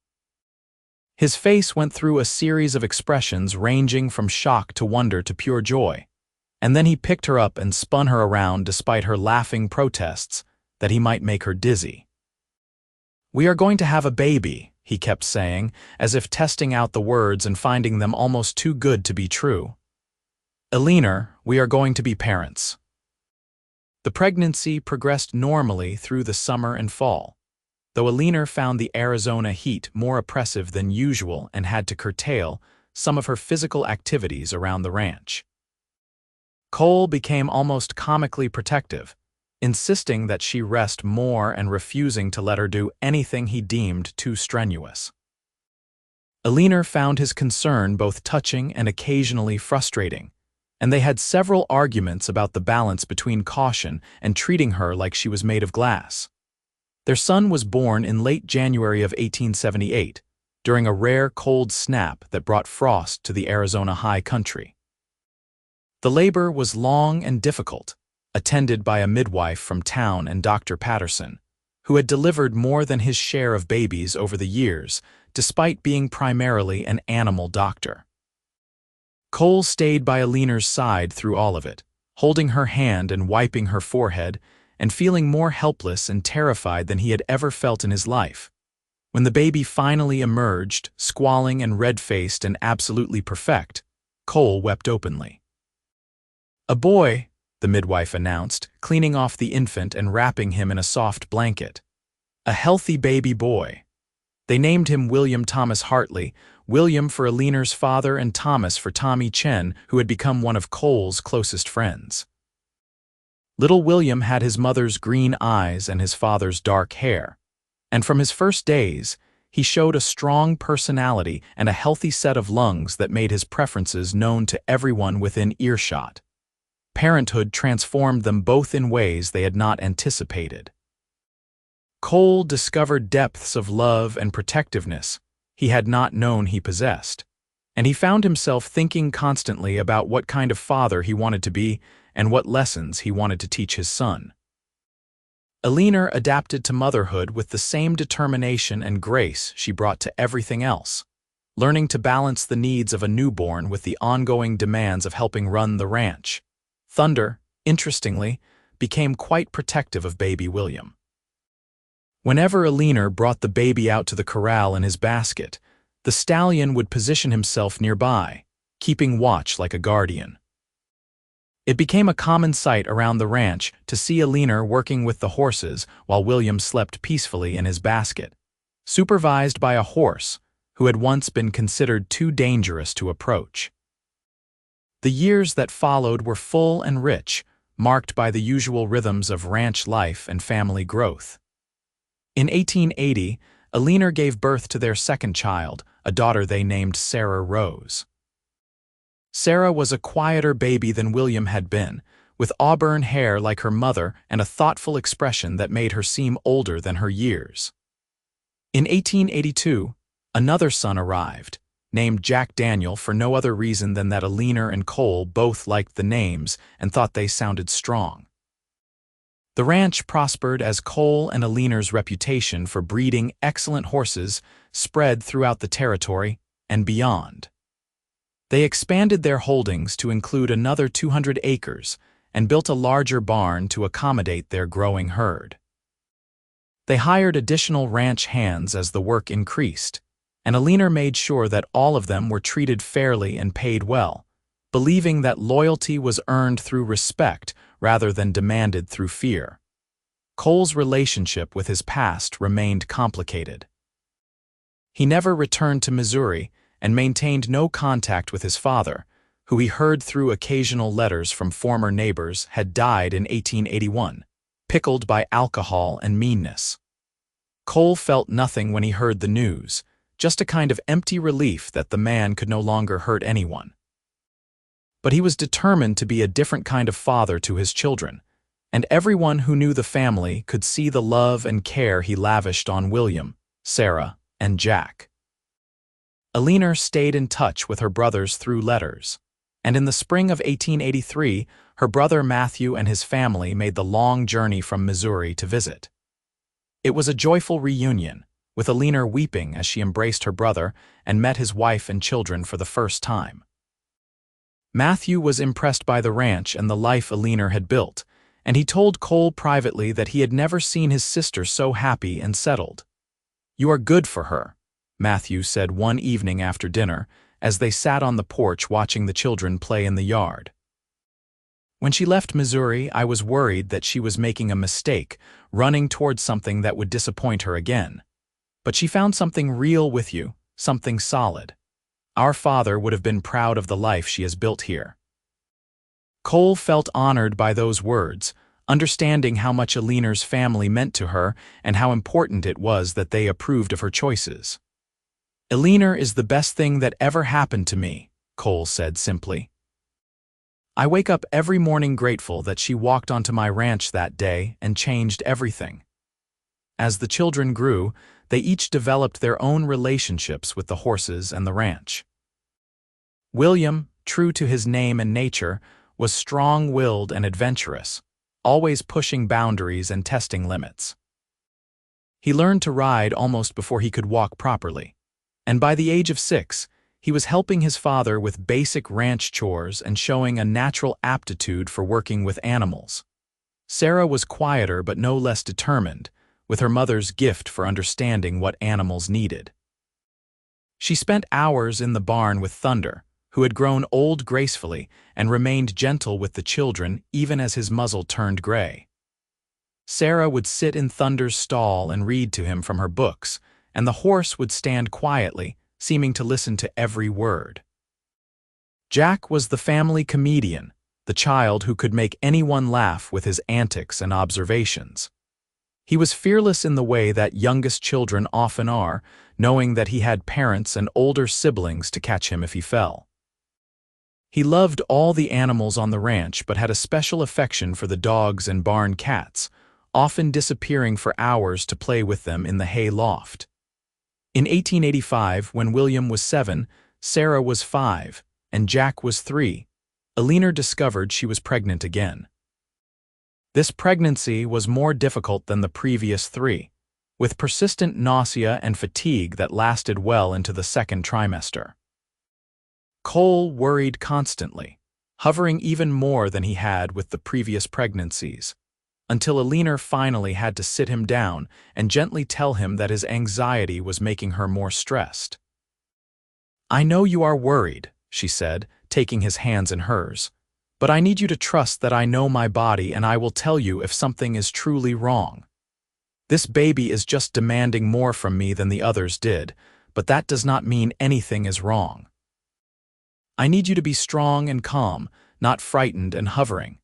His face went through a series of expressions ranging from shock to wonder to pure joy, and then he picked her up and spun her around despite her laughing protests that he might make her dizzy. "We are going to have a baby," he kept saying, as if testing out the words and finding them almost too good to be true. "Eleanor, we are going to be parents." The pregnancy progressed normally through the summer and fall, though Eleanor found the Arizona heat more oppressive than usual and had to curtail some of her physical activities around the ranch. Cole became almost comically protective, insisting that she rest more and refusing to let her do anything he deemed too strenuous. Eleanor found his concern both touching and occasionally frustrating, and they had several arguments about the balance between caution and treating her like she was made of glass. Their son was born in late January of 1878, during a rare cold snap that brought frost to the Arizona high country. The labor was long and difficult, attended by a midwife from town and Dr. Patterson, who had delivered more than his share of babies over the years, despite being primarily an animal doctor. Cole stayed by Eleanor's side through all of it, holding her hand and wiping her forehead, and feeling more helpless and terrified than he had ever felt in his life. When the baby finally emerged, squalling and red-faced and absolutely perfect, Cole wept openly. "A boy," the midwife announced, cleaning off the infant and wrapping him in a soft blanket. "A healthy baby boy." They named him William Thomas Hartley, William for Eleanor's father and Thomas for Tommy Chen, who had become one of Cole's closest friends. Little William had his mother's green eyes and his father's dark hair. And from his first days, he showed a strong personality and a healthy set of lungs that made his preferences known to everyone within earshot. Parenthood transformed them both in ways they had not anticipated. Cole discovered depths of love and protectiveness he had not known he possessed, and he found himself thinking constantly about what kind of father he wanted to be and what lessons he wanted to teach his son. Eleanor adapted to motherhood with the same determination and grace she brought to everything else, learning to balance the needs of a newborn with the ongoing demands of helping run the ranch. Thunder, interestingly, became quite protective of baby William. Whenever Eleanor brought the baby out to the corral in his basket, the stallion would position himself nearby, keeping watch like a guardian. It became a common sight around the ranch to see Eleanor working with the horses while William slept peacefully in his basket, supervised by a horse who had once been considered too dangerous to approach. The years that followed were full and rich, marked by the usual rhythms of ranch life and family growth. In 1880, Eleanor gave birth to their second child, a daughter they named Sarah Rose. Sarah was a quieter baby than William had been, with auburn hair like her mother and a thoughtful expression that made her seem older than her years. In 1882, another son arrived, named Jack Daniel for no other reason than that Eleanor and Cole both liked the names and thought they sounded strong. The ranch prospered as Cole and Eleanor's reputation for breeding excellent horses spread throughout the territory and beyond. They expanded their holdings to include another 200 acres and built a larger barn to accommodate their growing herd. They hired additional ranch hands as the work increased, and Eleanor made sure that all of them were treated fairly and paid well, believing that loyalty was earned through respect rather than demanded through fear. Cole's relationship with his past remained complicated. He never returned to Missouri and maintained no contact with his father, who he heard through occasional letters from former neighbors had died in 1881, pickled by alcohol and meanness. Cole felt nothing when he heard the news, just a kind of empty relief that the man could no longer hurt anyone. But he was determined to be a different kind of father to his children, and everyone who knew the family could see the love and care he lavished on William, Sarah, and Jack. Eleanor stayed in touch with her brothers through letters, and in the spring of 1883, her brother Matthew and his family made the long journey from Missouri to visit. It was a joyful reunion, with Eleanor weeping as she embraced her brother and met his wife and children for the first time. Matthew was impressed by the ranch and the life Eleanor had built, and he told Cole privately that he had never seen his sister so happy and settled. "You are good for her," Matthew said one evening after dinner, as they sat on the porch watching the children play in the yard. "When she left Missouri, I was worried that she was making a mistake, running towards something that would disappoint her again. But she found something real with you, something solid. Our father would have been proud of the life she has built here." Cole felt honored by those words, understanding how much Eleanor's family meant to her and how important it was that they approved of her choices. "Eleanor is the best thing that ever happened to me," Cole said simply. "I wake up every morning grateful that she walked onto my ranch that day and changed everything." As the children grew, they each developed their own relationships with the horses and the ranch. William, true to his name and nature, was strong-willed and adventurous, always pushing boundaries and testing limits. He learned to ride almost before he could walk properly, and by the age of 6, he was helping his father with basic ranch chores and showing a natural aptitude for working with animals. Sarah was quieter but no less determined, with her mother's gift for understanding what animals needed. She spent hours in the barn with Thunder, who had grown old gracefully and remained gentle with the children even as his muzzle turned gray. Sarah would sit in Thunder's stall and read to him from her books, and the horse would stand quietly, seeming to listen to every word. Jack was the family comedian, the child who could make anyone laugh with his antics and observations. He was fearless in the way that youngest children often are, knowing that he had parents and older siblings to catch him if he fell. He loved all the animals on the ranch but had a special affection for the dogs and barn cats, often disappearing for hours to play with them in the hay loft. In 1885, when William was 7, Sarah was 5, and Jack was 3, Eleanor discovered she was pregnant again. This pregnancy was more difficult than the previous 3, with persistent nausea and fatigue that lasted well into the second trimester. Cole worried constantly, hovering even more than he had with the previous pregnancies, until Eleanor finally had to sit him down and gently tell him that his anxiety was making her more stressed. "I know you are worried," she said, taking his hands in hers, "but I need you to trust that I know my body and I will tell you if something is truly wrong. This baby is just demanding more from me than the others did, but that does not mean anything is wrong. I need you to be strong and calm, not frightened and hovering."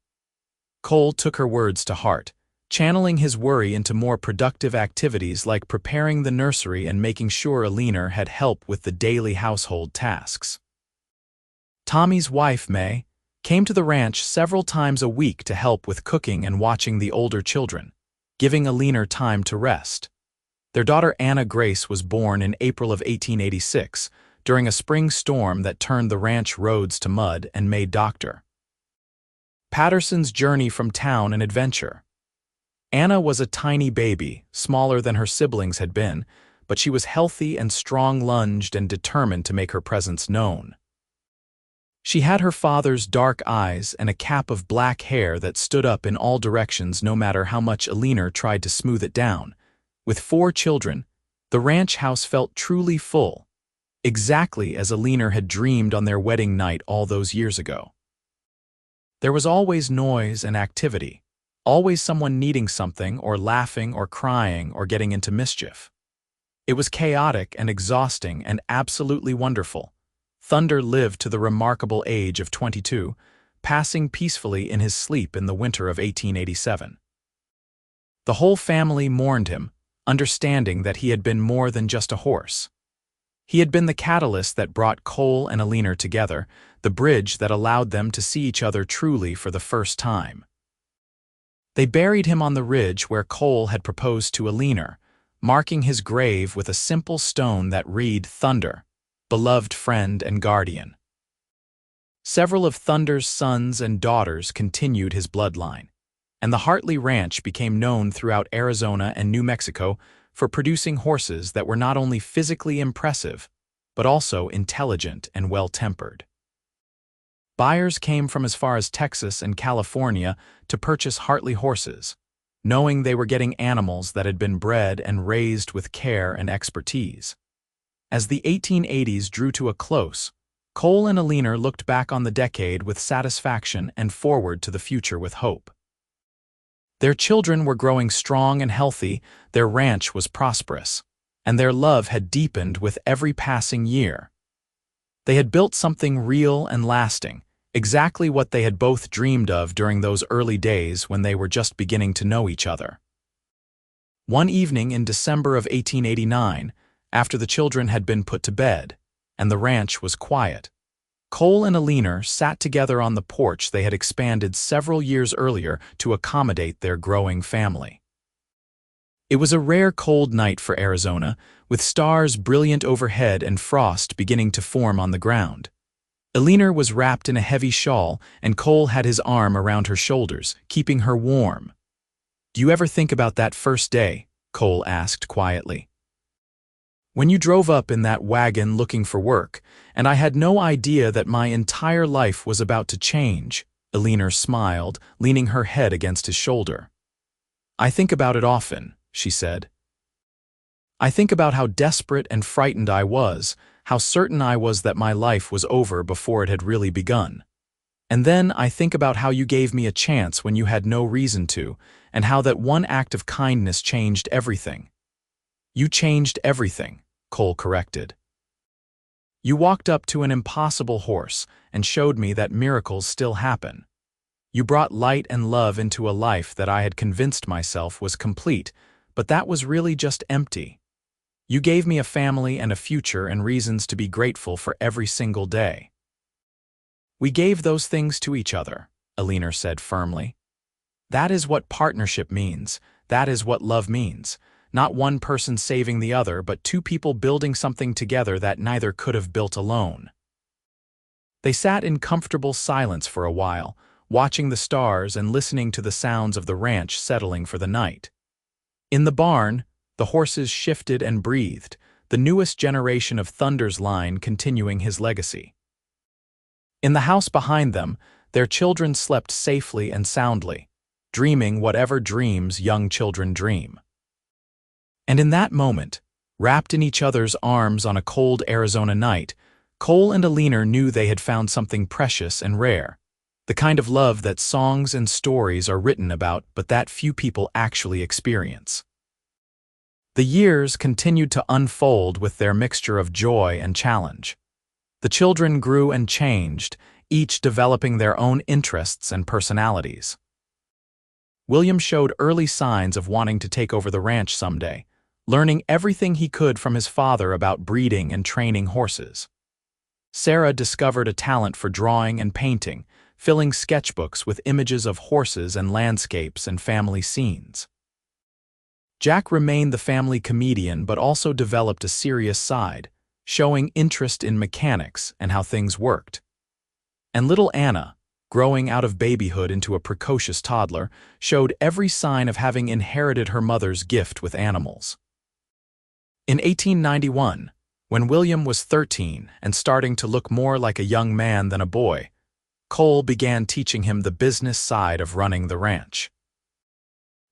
Cole took her words to heart, channeling his worry into more productive activities like preparing the nursery and making sure Eleanor had help with the daily household tasks. Tommy's wife, May, came to the ranch several times a week to help with cooking and watching the older children, giving Eleanor time to rest. Their daughter Anna Grace was born in April of 1886, during a spring storm that turned the ranch roads to mud and made Dr. Patterson's journey from town an adventure. Anna was a tiny baby, smaller than her siblings had been, but she was healthy and strong-lunged and determined to make her presence known. She had her father's dark eyes and a cap of black hair that stood up in all directions no matter how much Eleanor tried to smooth it down. With 4 children, the ranch house felt truly full, exactly as Eleanor had dreamed on their wedding night all those years ago. There was always noise and activity, always someone needing something or laughing or crying or getting into mischief. It was chaotic and exhausting and absolutely wonderful. Thunder lived to the remarkable age of 22, passing peacefully in his sleep in the winter of 1887. The whole family mourned him, understanding that he had been more than just a horse. He had been the catalyst that brought Cole and Eleanor together, the bridge that allowed them to see each other truly for the first time. They buried him on the ridge where Cole had proposed to Eleanor, marking his grave with a simple stone that read Thunder, beloved friend and guardian. Several of Thunder's sons and daughters continued his bloodline, and the Hartley Ranch became known throughout Arizona and New Mexico for producing horses that were not only physically impressive, but also intelligent and well-tempered. Buyers came from as far as Texas and California to purchase Hartley horses, knowing they were getting animals that had been bred and raised with care and expertise. As the 1880s drew to a close, Cole and Eleanor looked back on the decade with satisfaction and forward to the future with hope. Their children were growing strong and healthy, their ranch was prosperous, and their love had deepened with every passing year. They had built something real and lasting, exactly what they had both dreamed of during those early days when they were just beginning to know each other. One evening in December of 1889, after the children had been put to bed, and the ranch was quiet, Cole and Eleanor sat together on the porch they had expanded several years earlier to accommodate their growing family. It was a rare cold night for Arizona, with stars brilliant overhead and frost beginning to form on the ground. Eleanor was wrapped in a heavy shawl, and Cole had his arm around her shoulders, keeping her warm. "Do you ever think about that first day?" Cole asked quietly. "When you drove up in that wagon looking for work, and I had no idea that my entire life was about to change," Eleanor smiled, leaning her head against his shoulder. "I think about it often," she said. "I think about how desperate and frightened I was, how certain I was that my life was over before it had really begun. And then I think about how you gave me a chance when you had no reason to, and how that one act of kindness changed everything." "You changed everything," Cole corrected. "You walked up to an impossible horse and showed me that miracles still happen. You brought light and love into a life that I had convinced myself was complete, but that was really just empty. You gave me a family and a future and reasons to be grateful for every single day." "We gave those things to each other," Eleanor said firmly. "That is what partnership means. That is what love means. Not one person saving the other, but two people building something together that neither could have built alone." They sat in comfortable silence for a while, watching the stars and listening to the sounds of the ranch settling for the night. In the barn, the horses shifted and breathed, the newest generation of Thunder's line continuing his legacy. In the house behind them, their children slept safely and soundly, dreaming whatever dreams young children dream. And in that moment, wrapped in each other's arms on a cold Arizona night, Cole and Eleanor knew they had found something precious and rare, the kind of love that songs and stories are written about but that few people actually experience. The years continued to unfold with their mixture of joy and challenge. The children grew and changed, each developing their own interests and personalities. William showed early signs of wanting to take over the ranch someday, learning everything he could from his father about breeding and training horses. Sarah discovered a talent for drawing and painting, filling sketchbooks with images of horses and landscapes and family scenes. Jack remained the family comedian but also developed a serious side, showing interest in mechanics and how things worked. And little Anna, growing out of babyhood into a precocious toddler, showed every sign of having inherited her mother's gift with animals. In 1891, when William was 13 and starting to look more like a young man than a boy, Cole began teaching him the business side of running the ranch.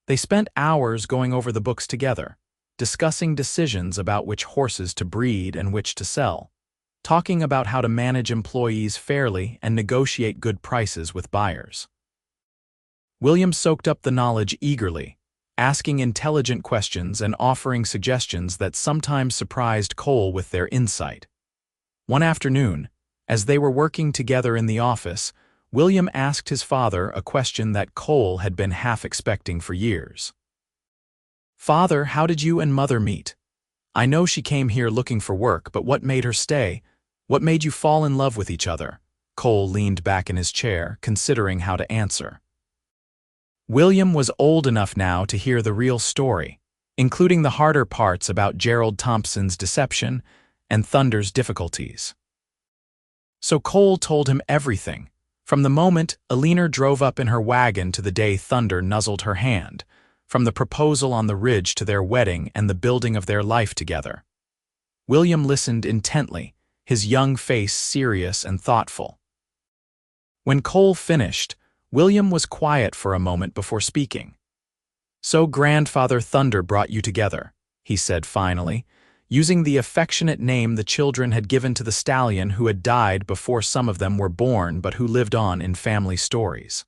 They spent hours going over the books together, discussing decisions about which horses to breed and which to sell, talking about how to manage employees fairly and negotiate good prices with buyers. William soaked up the knowledge eagerly, asking intelligent questions and offering suggestions that sometimes surprised Cole with their insight. One afternoon, as they were working together in the office, William asked his father a question that Cole had been half expecting for years. "Father, how did you and Mother meet? I know she came here looking for work, but what made her stay? What made you fall in love with each other?" Cole leaned back in his chair, considering how to answer. William was old enough now to hear the real story, including the harder parts about Gerald Thompson's deception and Thunder's difficulties. So Cole told him everything, from the moment Eleanor drove up in her wagon to the day Thunder nuzzled her hand, from the proposal on the ridge to their wedding and the building of their life together. William listened intently, his young face serious and thoughtful. When Cole finished, William was quiet for a moment before speaking. "So Grandfather Thunder brought you together," he said finally, using the affectionate name the children had given to the stallion who had died before some of them were born but who lived on in family stories.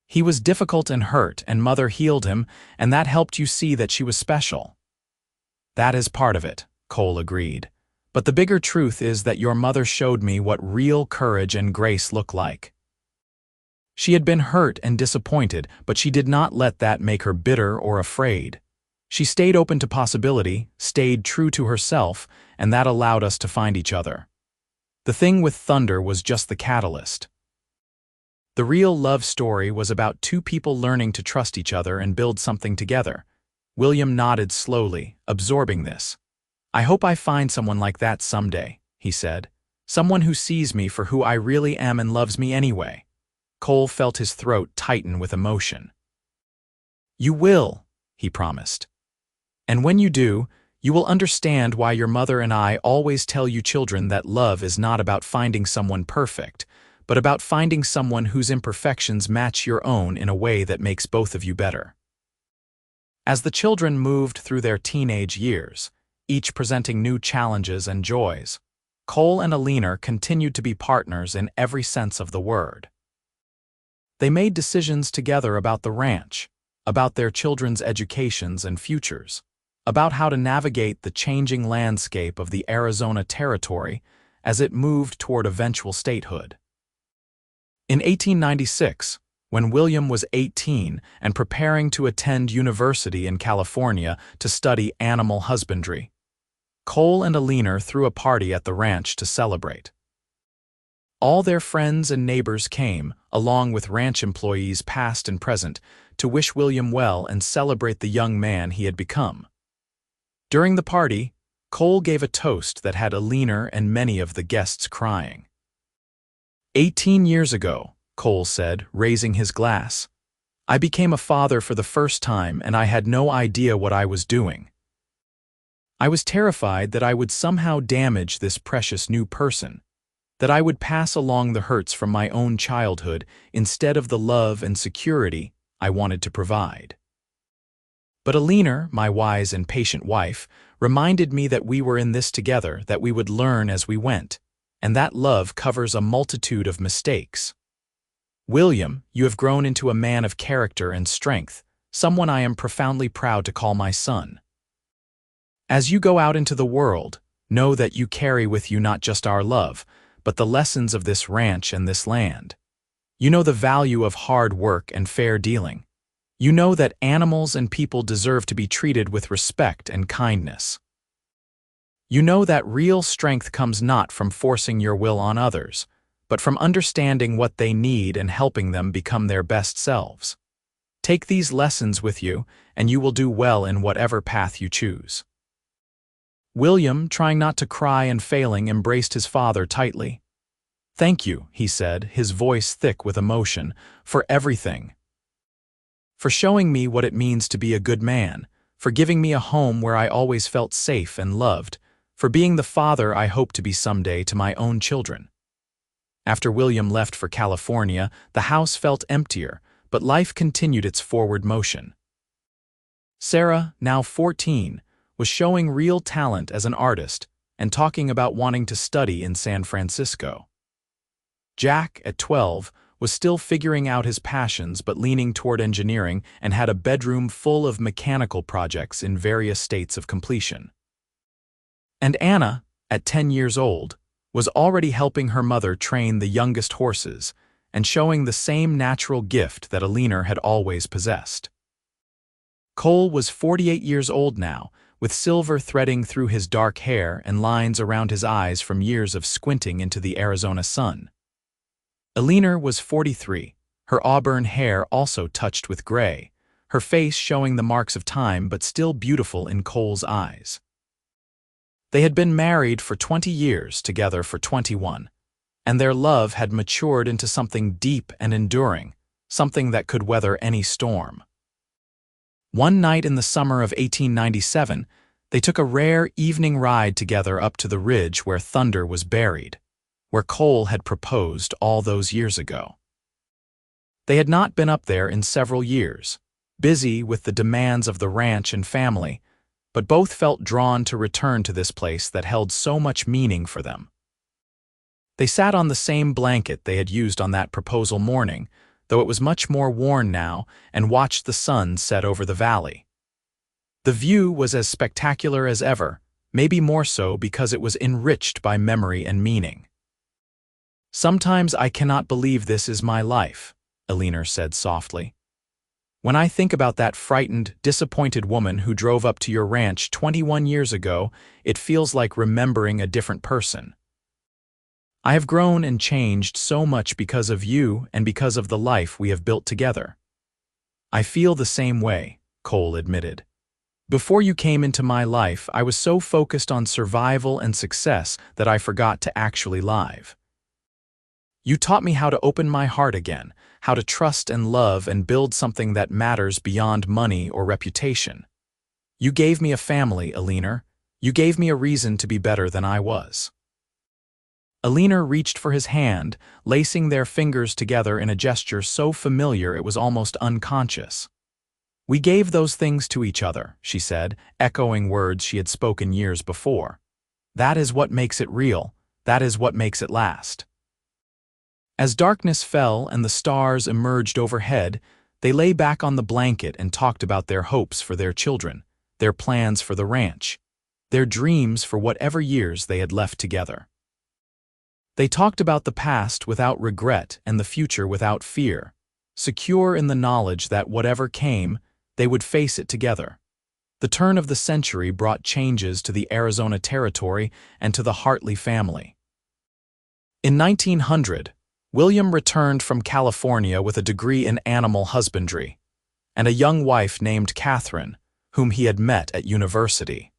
"He was difficult and hurt, and Mother healed him, and that helped you see that she was special." "That is part of it," Cole agreed. "But the bigger truth is that your mother showed me what real courage and grace look like. She had been hurt and disappointed, but she did not let that make her bitter or afraid. She stayed open to possibility, stayed true to herself, and that allowed us to find each other. The thing with Thunder was just the catalyst. The real love story was about two people learning to trust each other and build something together." William nodded slowly, absorbing this. "I hope I find someone like that someday," he said. "Someone who sees me for who I really am and loves me anyway." Cole felt his throat tighten with emotion. "You will," he promised. "And when you do, you will understand why your mother and I always tell you children that love is not about finding someone perfect, but about finding someone whose imperfections match your own in a way that makes both of you better." As the children moved through their teenage years, each presenting new challenges and joys, Cole and Eleanor continued to be partners in every sense of the word. They made decisions together about the ranch, about their children's educations and futures, about how to navigate the changing landscape of the Arizona Territory as it moved toward eventual statehood. In 1896, when William was 18 and preparing to attend university in California to study animal husbandry. Cole and Eleanor threw a party at the ranch to celebrate. All their friends and neighbors came, along with ranch employees past and present, to wish William well and celebrate the young man he had become. During the party, Cole gave a toast that had Eleanor and many of the guests crying. 18 years ago, Cole said, raising his glass, I became a father for the first time and I had no idea what I was doing. I was terrified that I would somehow damage this precious new person, that I would pass along the hurts from my own childhood instead of the love and security I wanted to provide. But Eleanor, my wise and patient wife, reminded me that we were in this together, that we would learn as we went, and that love covers a multitude of mistakes. William, you have grown into a man of character and strength, someone I am profoundly proud to call my son. As you go out into the world, know that you carry with you not just our love, but the lessons of this ranch and this land. You know the value of hard work and fair dealing. You know that animals and people deserve to be treated with respect and kindness. You know that real strength comes not from forcing your will on others, but from understanding what they need and helping them become their best selves. Take these lessons with you, and you will do well in whatever path you choose. William, trying not to cry and failing, embraced his father tightly. Thank you, he said, his voice thick with emotion, for everything. For showing me what it means to be a good man, for giving me a home where I always felt safe and loved, for being the father I hope to be someday to my own children. After William left for California, the house felt emptier, but life continued its forward motion. Sarah, now 14, was showing real talent as an artist and talking about wanting to study in San Francisco. Jack, at 12, was still figuring out his passions but leaning toward engineering and had a bedroom full of mechanical projects in various states of completion. And Anna, at 10 years old, was already helping her mother train the youngest horses and showing the same natural gift that Eleanor had always possessed. Cole was 48 years old now, with silver threading through his dark hair and lines around his eyes from years of squinting into the Arizona sun. Eleanor was 43, her auburn hair also touched with gray, her face showing the marks of time but still beautiful in Cole's eyes. They had been married for 20 years, together for 21, and their love had matured into something deep and enduring, something that could weather any storm. One night in the summer of 1897, they took a rare evening ride together up to the ridge where thunder was buried, where Cole had proposed all those years ago. They had not been up there in several years, busy with the demands of the ranch and family, but both felt drawn to return to this place that held so much meaning for them. They sat on the same blanket they had used on that proposal morning, though it was much more worn now, and watched the sun set over the valley. The view was as spectacular as ever, maybe more so because it was enriched by memory and meaning. Sometimes I cannot believe this is my life, Eleanor said softly. When I think about that frightened, disappointed woman who drove up to your ranch 21 years ago, it feels like remembering a different person. I have grown and changed so much because of you and because of the life we have built together. I feel the same way, Cole admitted. Before you came into my life, I was so focused on survival and success that I forgot to actually live. You taught me how to open my heart again, how to trust and love and build something that matters beyond money or reputation. You gave me a family, Eleanor. You gave me a reason to be better than I was. Eleanor reached for his hand, lacing their fingers together in a gesture so familiar it was almost unconscious. We gave those things to each other, she said, echoing words she had spoken years before. That is what makes it real. That is what makes it last. As darkness fell and the stars emerged overhead, they lay back on the blanket and talked about their hopes for their children, their plans for the ranch, their dreams for whatever years they had left together. They talked about the past without regret and the future without fear, secure in the knowledge that whatever came, they would face it together. The turn of the century brought changes to the Arizona Territory and to the Hartley family. In 1900, William returned from California with a degree in animal husbandry and a young wife named Catherine, whom he had met at university.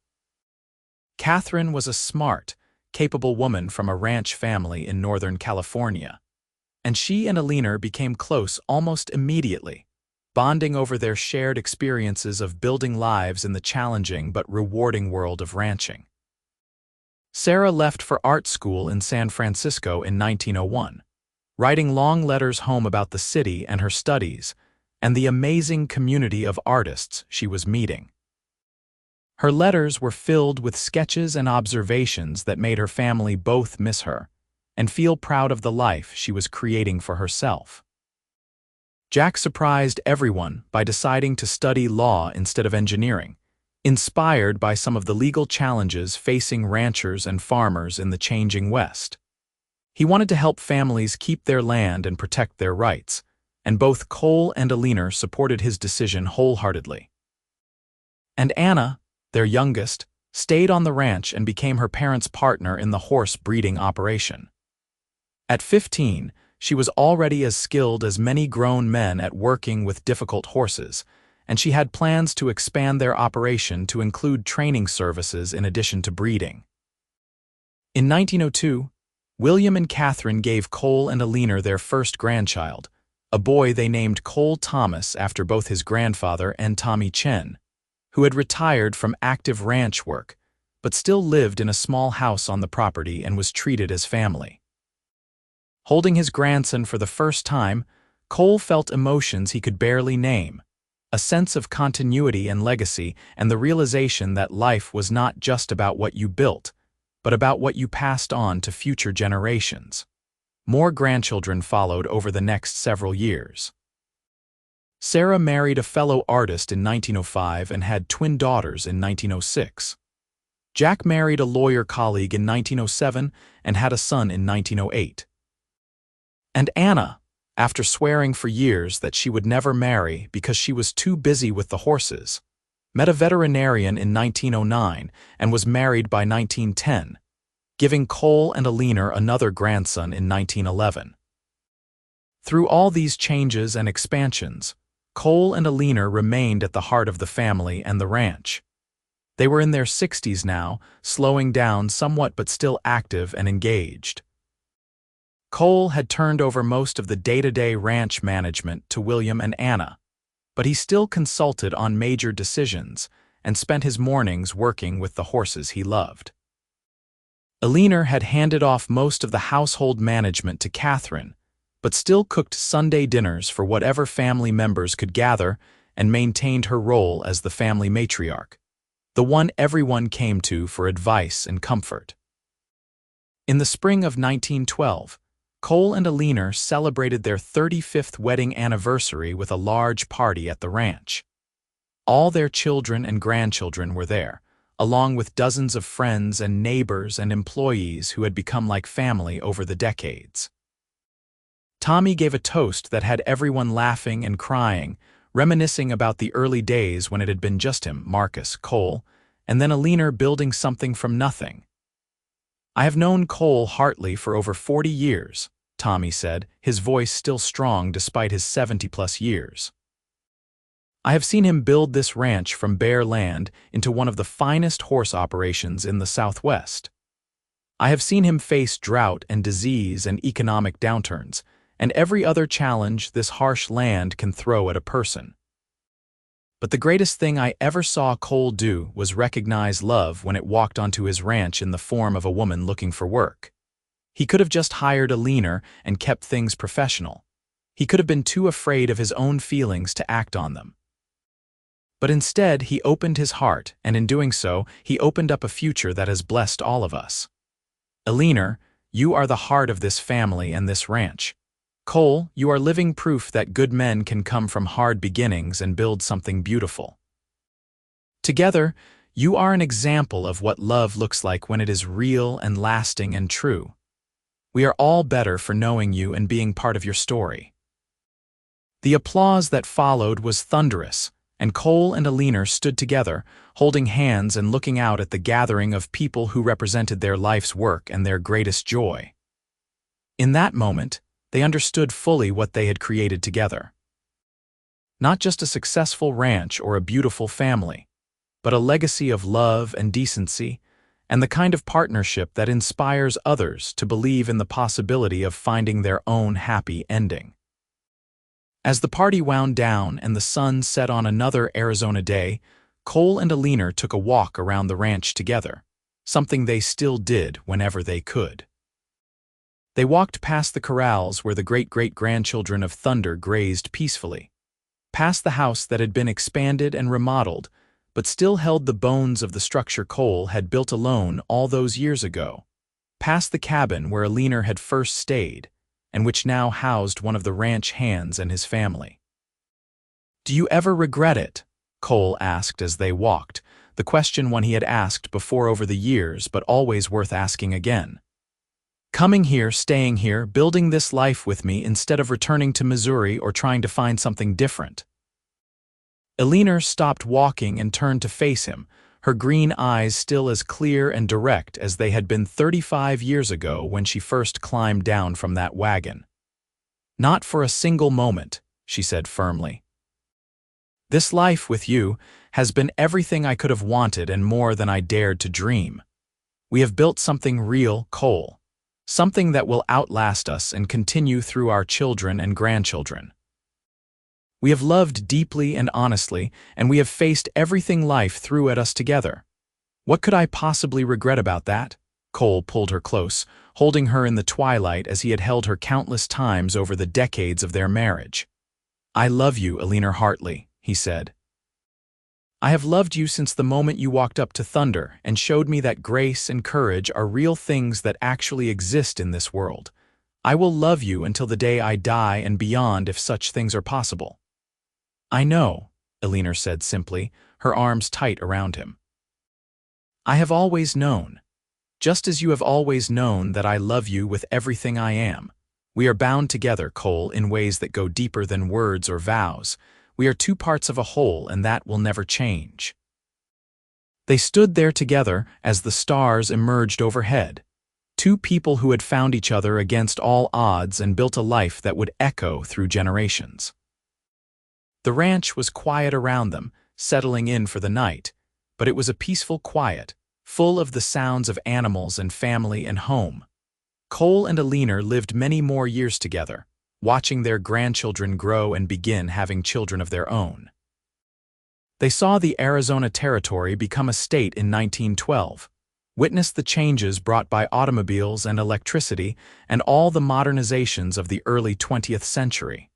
Catherine was a smart, capable woman from a ranch family in Northern California, and she and Eleanor became close almost immediately, bonding over their shared experiences of building lives in the challenging but rewarding world of ranching. Sarah left for art school in San Francisco in 1901, writing long letters home about the city and her studies and the amazing community of artists she was meeting. Her letters were filled with sketches and observations that made her family both miss her and feel proud of the life she was creating for herself. Jack surprised everyone by deciding to study law instead of engineering, inspired by some of the legal challenges facing ranchers and farmers in the changing West. He wanted to help families keep their land and protect their rights, and both Cole and Eleanor supported his decision wholeheartedly. And Anna, their youngest, stayed on the ranch and became her parents' partner in the horse breeding operation. At 15, she was already as skilled as many grown men at working with difficult horses, and she had plans to expand their operation to include training services in addition to breeding. In 1902, William and Catherine gave Cole and Eleanor their first grandchild, a boy they named Cole Thomas after both his grandfather and Tommy Chen, who had retired from active ranch work, but still lived in a small house on the property and was treated as family. Holding his grandson for the first time, Cole felt emotions he could barely name, a sense of continuity and legacy, and the realization that life was not just about what you built, but about what you passed on to future generations. More grandchildren followed over the next several years. Sarah married a fellow artist in 1905 and had twin daughters in 1906. Jack married a lawyer colleague in 1907 and had a son in 1908. And Anna, after swearing for years that she would never marry because she was too busy with the horses, met a veterinarian in 1909 and was married by 1910, giving Cole and Eleanor another grandson in 1911. Through all these changes and expansions, Cole and Eleanor remained at the heart of the family and the ranch. They were in their 60s now, slowing down somewhat but still active and engaged. Cole had turned over most of the day-to-day ranch management to William and Anna, but he still consulted on major decisions and spent his mornings working with the horses he loved. Eleanor had handed off most of the household management to Catherine, but still cooked Sunday dinners for whatever family members could gather and maintained her role as the family matriarch, the one everyone came to for advice and comfort. In the spring of 1912, Cole and Eleanor celebrated their 35th wedding anniversary with a large party at the ranch. All their children and grandchildren were there, along with dozens of friends and neighbors and employees who had become like family over the decades. Tommy gave a toast that had everyone laughing and crying, reminiscing about the early days when it had been just him, Marcus, Cole, and then Eleanor building something from nothing. "I have known Cole Hartley for over 40 years, Tommy said, his voice still strong despite his 70-plus years. "I have seen him build this ranch from bare land into one of the finest horse operations in the Southwest. I have seen him face drought and disease and economic downturns, and every other challenge this harsh land can throw at a person. But the greatest thing I ever saw Cole do was recognize love when it walked onto his ranch in the form of a woman looking for work. He could have just hired Eleanor and kept things professional. He could have been too afraid of his own feelings to act on them. But instead, he opened his heart, and in doing so, he opened up a future that has blessed all of us. Eleanor, you are the heart of this family and this ranch. Cole, you are living proof that good men can come from hard beginnings and build something beautiful. Together, you are an example of what love looks like when it is real and lasting and true. We are all better for knowing you and being part of your story." The applause that followed was thunderous, and Cole and Eleanor stood together, holding hands and looking out at the gathering of people who represented their life's work and their greatest joy. In that moment, they understood fully what they had created together. Not just a successful ranch or a beautiful family, but a legacy of love and decency, and the kind of partnership that inspires others to believe in the possibility of finding their own happy ending. As the party wound down and the sun set on another Arizona day, Cole and Eleanor took a walk around the ranch together, something they still did whenever they could. They walked past the corrals where the great-great-grandchildren of Thunder grazed peacefully, past the house that had been expanded and remodeled, but still held the bones of the structure Cole had built alone all those years ago, past the cabin where Eleanor had first stayed, and which now housed one of the ranch hands and his family. "Do you ever regret it?" Cole asked as they walked, the question one he had asked before over the years but always worth asking again. "Coming here, staying here, building this life with me instead of returning to Missouri or trying to find something different?" Eleanor stopped walking and turned to face him, her green eyes still as clear and direct as they had been 35 years ago when she first climbed down from that wagon. "Not for a single moment," she said firmly. "This life with you has been everything I could have wanted and more than I dared to dream. We have built something real, Cole, something that will outlast us and continue through our children and grandchildren. We have loved deeply and honestly, and we have faced everything life threw at us together. What could I possibly regret about that?" Cole pulled her close, holding her in the twilight as he had held her countless times over the decades of their marriage. "I love you, Eleanor Hartley," he said. "I have loved you since the moment you walked up to Thunder and showed me that grace and courage are real things that actually exist in this world. I will love you until the day I die and beyond if such things are possible." "I know," Eleanor said simply, her arms tight around him. "I have always known. Just as you have always known that I love you with everything I am. We are bound together, Cole, in ways that go deeper than words or vows. We are two parts of a whole, and that will never change." They stood there together as the stars emerged overhead, two people who had found each other against all odds and built a life that would echo through generations. The ranch was quiet around them, settling in for the night, but it was a peaceful quiet, full of the sounds of animals and family and home. Cole and Eleanor lived many more years together, watching their grandchildren grow and begin having children of their own. They saw the Arizona Territory become a state in 1912, witnessed the changes brought by automobiles and electricity and all the modernizations of the early 20th century.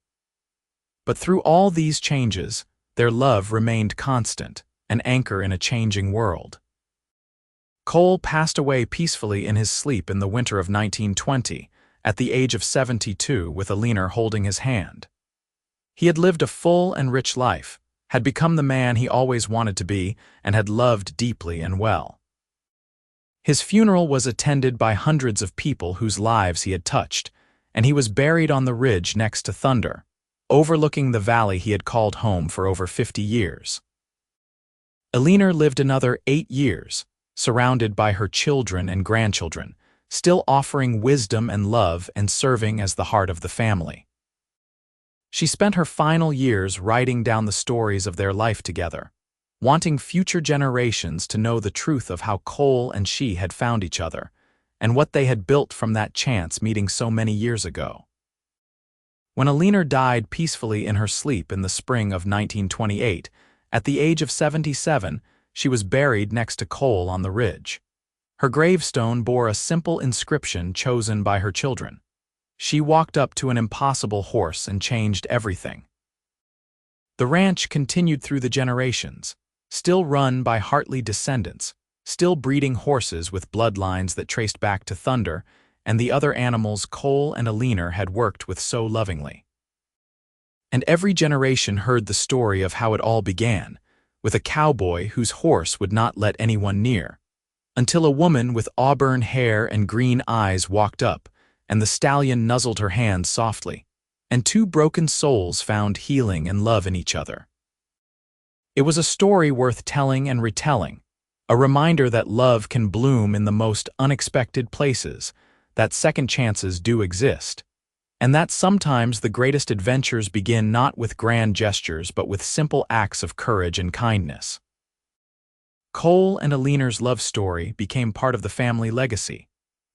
But through all these changes, their love remained constant, an anchor in a changing world. Cole passed away peacefully in his sleep in the winter of 1920, at the age of 72, with Eleanor holding his hand. He had lived a full and rich life, had become the man he always wanted to be, and had loved deeply and well. His funeral was attended by hundreds of people whose lives he had touched, and he was buried on the ridge next to Thunder, overlooking the valley he had called home for over 50 years. Eleanor lived another 8 years, surrounded by her children and grandchildren, still offering wisdom and love and serving as the heart of the family. She spent her final years writing down the stories of their life together, wanting future generations to know the truth of how Cole and she had found each other, and what they had built from that chance meeting so many years ago. When Eleanor died peacefully in her sleep in the spring of 1928, at the age of 77, she was buried next to Cole on the ridge. Her gravestone bore a simple inscription chosen by her children. "She walked up to an impossible horse and changed everything." The ranch continued through the generations, still run by Hartley descendants, still breeding horses with bloodlines that traced back to Thunder and the other animals Cole and Eleanor had worked with so lovingly. And every generation heard the story of how it all began, with a cowboy whose horse would not let anyone near, until a woman with auburn hair and green eyes walked up, and the stallion nuzzled her hands softly, and two broken souls found healing and love in each other. It was a story worth telling and retelling, a reminder that love can bloom in the most unexpected places, that second chances do exist, and that sometimes the greatest adventures begin not with grand gestures but with simple acts of courage and kindness. Cole and Eleanor's love story became part of the family legacy,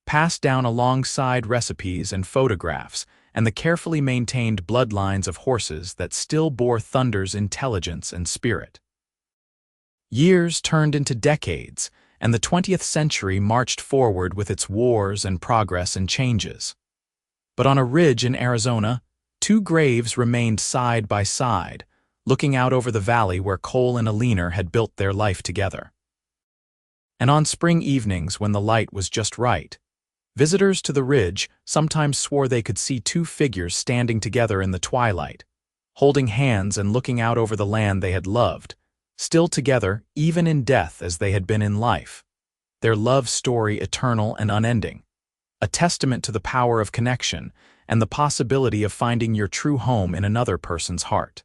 passed down alongside recipes and photographs and the carefully maintained bloodlines of horses that still bore Thunder's intelligence and spirit. Years turned into decades, and the 20th century marched forward with its wars and progress and changes. But on a ridge in Arizona, two graves remained side by side, looking out over the valley where Cole and Eleanor had built their life together. And on spring evenings when the light was just right, visitors to the ridge sometimes swore they could see two figures standing together in the twilight, holding hands and looking out over the land they had loved, still together even in death as they had been in life, their love story eternal and unending, a testament to the power of connection and the possibility of finding your true home in another person's heart.